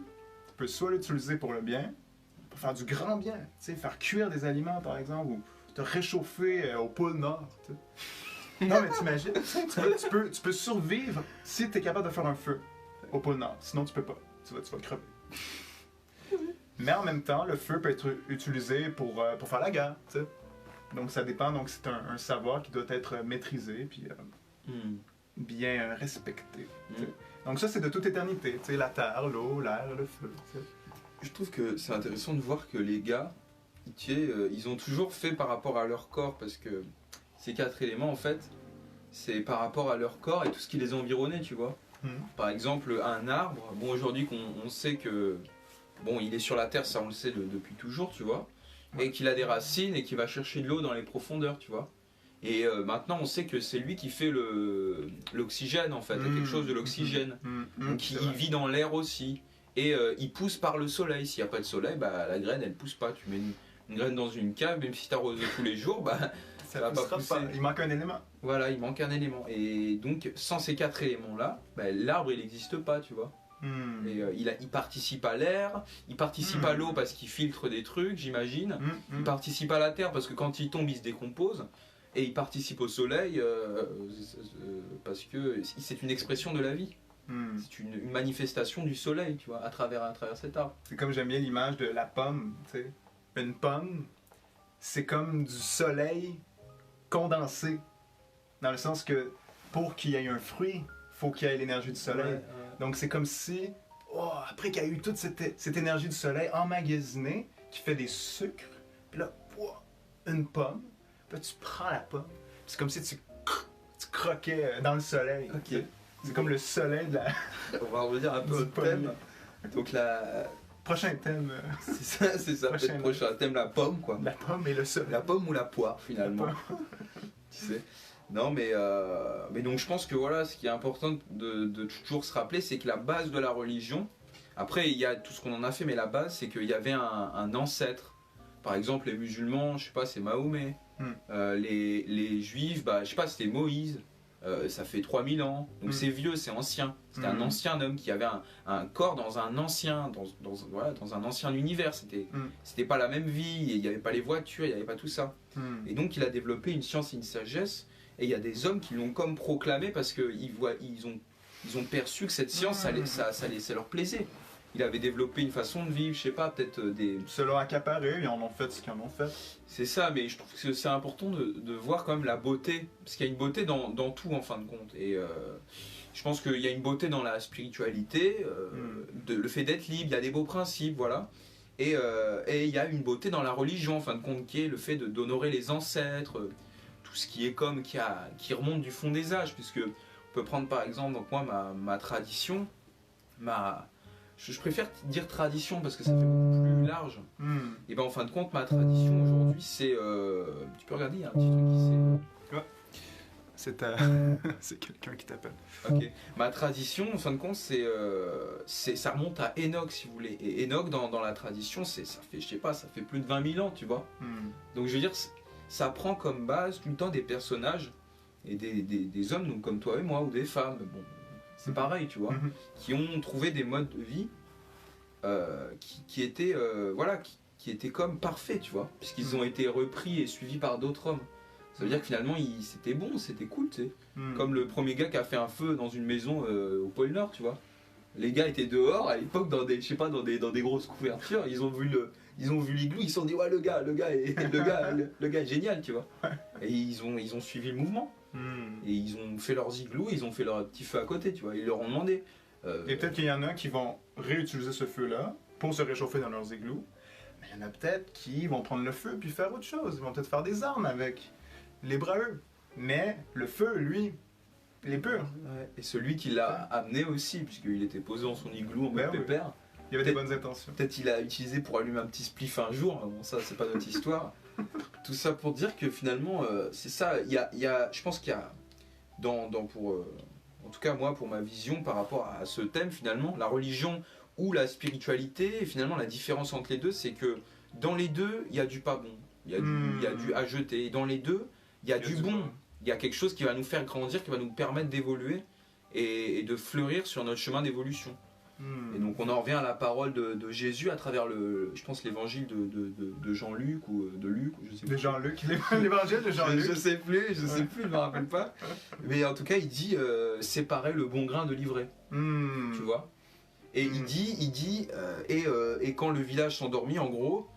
tu peux soit l'utiliser pour le bien, pour faire du grand bien, tu sais, faire cuire des aliments par exemple, ou te réchauffer au pôle Nord, tu sais. Non, mais t'imagines, tu peux survivre si tu es capable de faire un feu au pôle Nord. Sinon, tu peux pas. Tu vas crever. Mais en même temps, le feu peut être utilisé pour faire la guerre, tu sais. Donc ça dépend. Donc c'est un savoir qui doit être maîtrisé puis bien respecté. Donc ça, c'est de toute éternité. Tu sais, la terre, l'eau, l'air, le feu. T'sais. Je trouve que c'est intéressant de voir que les gars, ils ont toujours fait par rapport à leur corps, parce que ces 4 éléments, en fait, c'est par rapport à leur corps et tout ce qui les environnait, tu vois. Par exemple, un arbre, bon, aujourd'hui on sait que, bon, il est sur la terre, ça on le sait depuis toujours, tu vois, et qu'il a des racines et qu'il va chercher de l'eau dans les profondeurs, tu vois. Et maintenant on sait que c'est lui qui fait l'oxygène, en fait, quelque chose de l'oxygène. Donc il vit dans l'air aussi. Et il pousse par le soleil. S'il n'y a pas de soleil, bah, la graine elle pousse pas. Tu mets une graine dans une cave, même si tu arroses tous les jours, bah, ça va pas pousser. Il manque un élément. Voilà, il manque un élément. Et donc sans ces 4 éléments-là, bah, l'arbre il n'existe pas, tu vois. Et il participe à l'air, il participe à l'eau parce qu'il filtre des trucs, j'imagine. Il participe à la terre parce que quand il tombe, il se décompose. Et il participe au soleil parce que c'est une expression de la vie. C'est une manifestation du soleil, tu vois, à travers cet arbre. C'est comme j'aime bien l'image de la pomme, tu sais. Une pomme, c'est comme du soleil condensé. Dans le sens que pour qu'il y ait un fruit, il faut qu'il y ait l'énergie du soleil. Donc c'est comme si, après qu'il y a eu toute cette énergie du soleil emmagasinée, qui fait des sucres, puis là, une pomme, puis là tu prends la pomme, c'est comme si tu croquais dans le soleil. Ok. C'est comme le soleil de la... On va revenir un peu au thème. Donc prochain thème. C'est ça. Prochain thème, la pomme, quoi. La pomme et le soleil. La pomme ou la poire, finalement. Tu sais. Non, mais donc je pense que voilà, ce qui est important de toujours se rappeler, c'est que la base de la religion, après il y a tout ce qu'on en a fait, mais la base, c'est qu'il y avait un ancêtre Par exemple, les musulmans, je sais pas, c'est Mahomet. Les juifs, je sais pas, c'était Moïse. Ça fait 3000 ans. Donc c'est vieux, c'est ancien. C'était un ancien homme qui avait un corps dans un ancien, dans un ancien univers. C'était pas la même vie, il n'y avait pas les voitures, il n'y avait pas tout ça. Et donc il a développé une science et une sagesse. Et il y a des hommes qui l'ont comme proclamé parce qu'ils ont perçu que cette science, ça leur plaisait. Il avait développé une façon de vivre, je sais pas, peut-être des... Se l'ont accaparé, ils en ont fait ce qu'ils en ont fait. C'est ça, mais je trouve que c'est important de voir quand même la beauté, parce qu'il y a une beauté dans tout en fin de compte. Et je pense qu'il y a une beauté dans la spiritualité, le fait d'être libre, il y a des beaux principes, voilà. Et il y a une beauté dans la religion, en fin de compte, qui est le fait d'honorer les ancêtres, tout ce qui est comme, qui remonte du fond des âges, puisque on peut prendre par exemple, donc moi, ma tradition, je préfère dire tradition parce que ça fait beaucoup plus large. Et en fin de compte, ma tradition aujourd'hui, c'est... tu peux regarder, il y a un petit truc qui s'est... C'est quelqu'un qui t'appelle. Ok. Ma tradition, en fin de compte, ça remonte à Enoch, si vous voulez. Et Enoch, dans la tradition, ça fait, je sais pas, ça fait plus de 20 000 ans, tu vois. Donc je veux dire, ça prend comme base tout le temps des personnages et des hommes, donc comme toi et moi, ou des femmes. Bon, c'est pareil, tu vois, qui ont trouvé des modes de vie qui étaient qui étaient comme parfaits, tu vois, puisqu'ils ont été repris et suivis par d'autres hommes. Ça veut dire que finalement, c'était bon, c'était cool, tu sais. Comme le premier gars qui a fait un feu dans une maison au pôle Nord, tu vois. Les gars étaient dehors à l'époque dans des grosses couvertures. Ils ont vu l'igloo, ils se sont dit ouais le gars est génial, tu vois. Et ils ont suivi le mouvement. Et ils ont fait leurs igloos, ils ont fait leur petit feu à côté, tu vois. Ils leur ont demandé. Et peut-être qu'il y en a qui vont réutiliser ce feu-là pour se réchauffer dans leurs igloos. Mais il y en a peut-être qui vont prendre le feu puis faire autre chose. Ils vont peut-être faire des armes avec. Libre à eux. Mais le feu, lui, il est pur. Ouais. Et celui qui l'a amené aussi, puisqu'il était posé dans son igloo en mode pépère. Il y avait des bonnes intentions. Peut-être il a utilisé pour allumer un petit spliff un jour. Bon, ça, c'est pas notre histoire. Tout ça pour dire que finalement, c'est ça. Je pense qu'il y a, en tout cas moi, pour ma vision par rapport à ce thème, finalement, la religion ou la spiritualité, et finalement la différence entre les deux, c'est que dans les deux, il y a du pas bon, il y a du à jeter. Et dans les deux, il y a du bon. Il y a quelque chose qui va nous faire grandir, qui va nous permettre d'évoluer et de fleurir sur notre chemin d'évolution. Et donc on en revient à la parole de Jésus à travers je pense l'évangile de Jean-Luc ou de Luc, je sais plus. De Jean-Luc, l'évangile de Jean-Luc. Je sais plus, je me rappelle pas. Mais en tout cas, il dit séparer le bon grain de l'ivraie. Tu vois. Et il dit et quand le village s'endormit, en gros,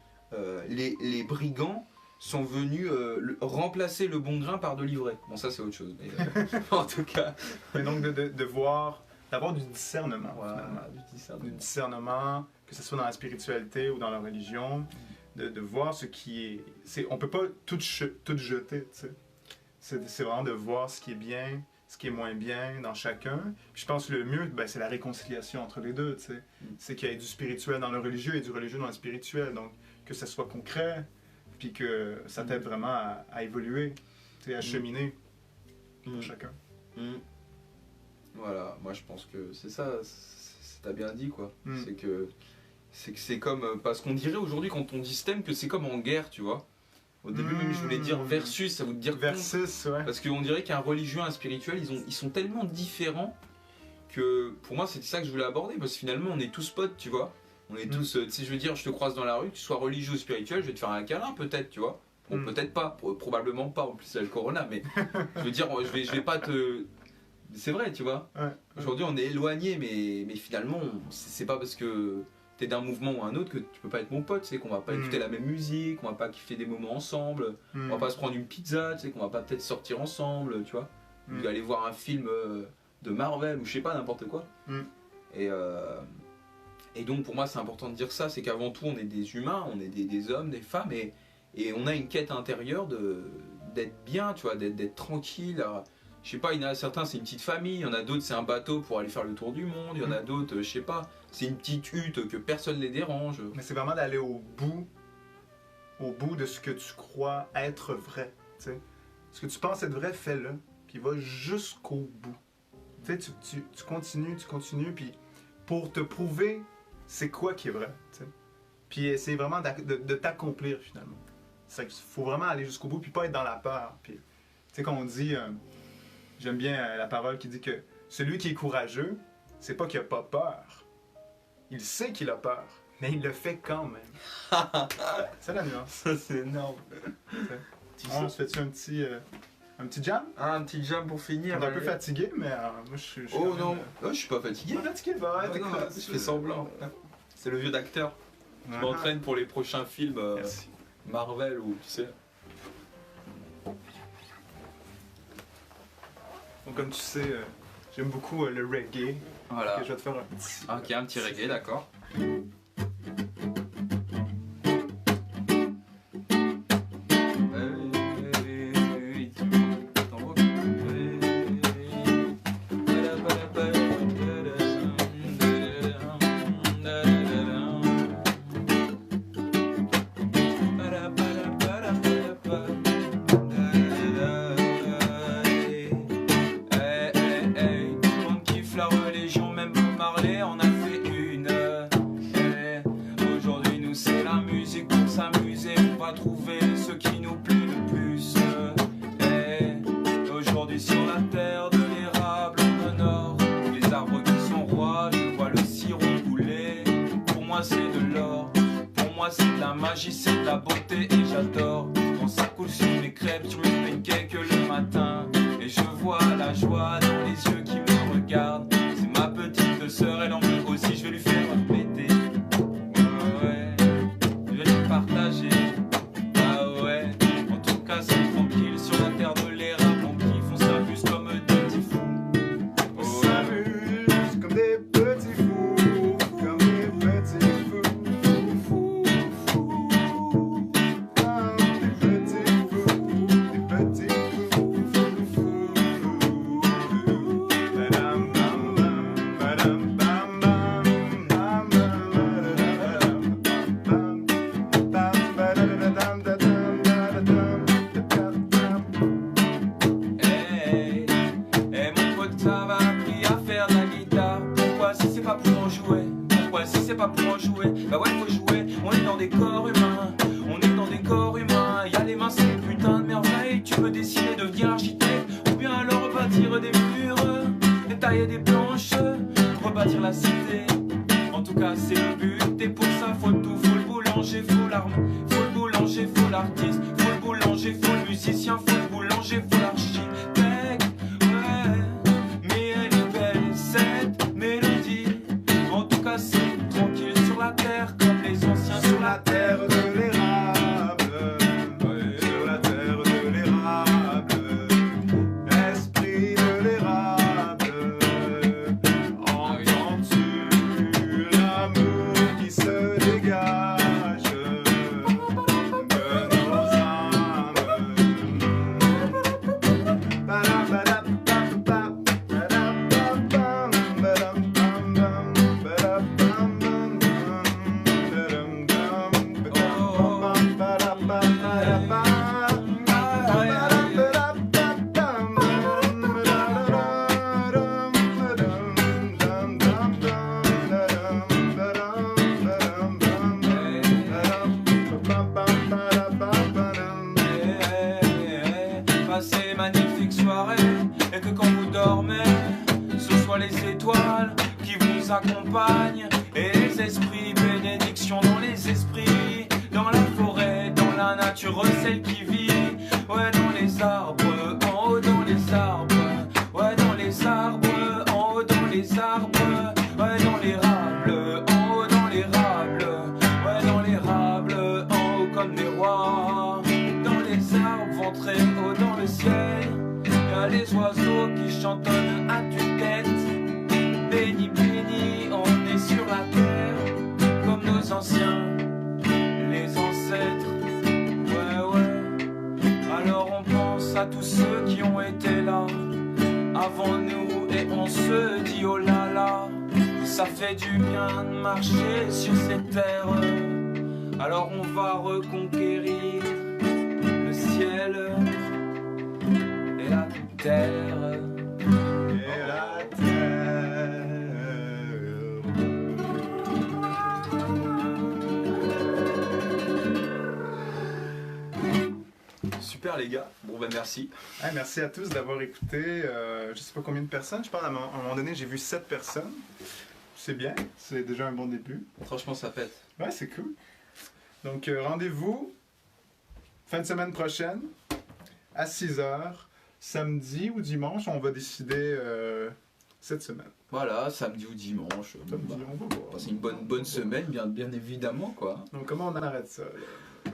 les brigands sont venus remplacer le bon grain par de l'ivraie. Bon, ça c'est autre chose. Mais, en tout cas. Mais donc de voir. D'avoir du discernement, du discernement, que ce soit dans la spiritualité ou dans la religion, de voir ce qui est... On ne peut pas tout jeter, tu sais. C'est vraiment de voir ce qui est bien, ce qui est moins bien dans chacun. Puis je pense que le mieux, c'est la réconciliation entre les deux, tu sais. C'est qu'il y ait du spirituel dans le religieux et du religieux dans le spirituel. Donc, que ça soit concret, puis que ça t'aide vraiment à évoluer, tu sais, à cheminer pour chacun. Voilà, moi je pense que c'est ça, t'as bien dit quoi. C'est que c'est comme, parce qu'on dirait aujourd'hui quand on dit STEM que c'est comme en guerre, tu vois. Au début même je voulais dire versus, ça veut dire versus, ouais. Parce qu'on dirait qu'un religieux et un spirituel, ils sont tellement différents que pour moi c'était ça que je voulais aborder, parce que finalement on est tous potes, tu vois. On est tous, tu sais, je veux dire, je te croise dans la rue, que tu sois religieux ou spirituel, je vais te faire un câlin peut-être, tu vois. Bon, peut-être pas, probablement pas, en plus c'est le corona, mais je veux dire, je vais pas te... C'est vrai, tu vois. Aujourd'hui, on est éloigné, mais finalement, c'est pas parce que t'es d'un mouvement ou un autre que tu peux pas être mon pote. C'est qu'on va pas écouter la même musique, on va pas kiffer des moments ensemble, on va pas se prendre une pizza, tu sais, qu'on va pas peut-être sortir ensemble, tu vois. Ou aller voir un film de Marvel ou je sais pas, n'importe quoi. Et donc, pour moi, c'est important de dire ça, c'est qu'avant tout, on est des humains, on est des hommes, des femmes, et on a une quête intérieure d'être bien, tu vois, d'être tranquille. Je sais pas, il y en a certains, c'est une petite famille, il y en a d'autres, c'est un bateau pour aller faire le tour du monde, il y en a d'autres, je sais pas, c'est une petite hutte que personne ne les dérange. Mais c'est vraiment d'aller au bout de ce que tu crois être vrai, tu sais. Ce que tu penses être vrai, fais-le, puis va jusqu'au bout. Tu sais, tu continues, puis pour te prouver c'est quoi qui est vrai, tu sais. puis essayer vraiment de t'accomplir finalement. Il faut vraiment aller jusqu'au bout puis pas être dans la peur. Puis, tu sais, qu'on dit, j'aime bien la parole qui dit que celui qui est courageux, c'est pas qu'il a pas peur. Il sait qu'il a peur, mais il le fait quand même. C'est la nuance. Ça, c'est énorme. On se fait-tu un petit jam? Ah, un petit jam pour finir. On est un peu fatigué, mais moi je suis. Oh non, je suis pas fatigué. Pas fatigué, bah ouais, je fais semblant. C'est le jeu d'acteur. Je m'entraîne pour les prochains films Marvel ou tu sais. Donc, comme tu sais, j'aime beaucoup le reggae. Voilà. Je vais te faire un petit. Ok, un petit reggae, d'accord. C'est de la beauté et j'adore quand ça coule sur mes crêpes, sur mes pancakes le matin. Et je vois la joie dans les yeux qui me regardent. C'est ma petite sœur, elle en veut aussi, je vais lui faire péter. Ouais, je vais lui partager. Ah ouais, en tout cas c'est tranquille sur la terre de l'érable. On kiffe, on s'amuse comme des petits fous. On s'amuse comme des petits fous, comme des petits fous. C'est pas pour en jouer, bah ouais faut jouer, on est dans des corps humains, on est dans des corps humains, y'a les mains c'est une putain de merveille, tu peux décider de devenir architecte, ou bien alors rebâtir des murs, détailler des planches, rebâtir la cité, en tout cas c'est le but, et pour ça faut tout, faut le boulanger, faut l'arme, faut le boulanger, faut l'artiste, faut le boulanger, faut le musicien, faut le boulanger, faut l'architecte, ouais, mais elle est belle cette mélodie, en tout cas c'est la terre comme les anciens sur la terre de l'érable, sur la terre de l'érable, esprit de l'érable, entends-tu l'amour qui se dégage de nos âmes? Passez magnifique soirée et que quand vous dormez, ce soit les étoiles qui vous accompagnent et les esprits, bénédiction dans les esprits, dans la forêt, dans la nature, celle qui vit, ouais dans les arbres, en haut dans les arbres, ouais dans les arbres, en haut dans les arbres, ouais dans l'érable, en haut dans l'érable, ouais dans l'érable, en haut comme des rois, dans les arbres, ventrés haut dans le ciel, y'a les oiseaux qui chantonnent à tue-tête, béni béni, on est sur la terre, comme nos anciens, les ancêtres, ouais ouais, alors on pense à tous ceux qui ont été là, avant nous, et on se dit oh là là, ça fait du bien de marcher sur cette terre, alors on va reconquérir le ciel et la terre. Et la terre. super les gars. Bon ben merci. Hey, merci à tous d'avoir écouté. Je sais pas combien de personnes. Je pense à un moment donné j'ai vu 7 personnes. C'est bien, c'est déjà un bon début. Franchement ça pète. Ouais, c'est cool. Donc rendez-vous fin de semaine prochaine à 6h, samedi ou dimanche, on va décider cette semaine. Voilà, samedi ou dimanche. Samedi, on va voir. C'est une bonne semaine, bien évidemment quoi. Donc comment on arrête ça là?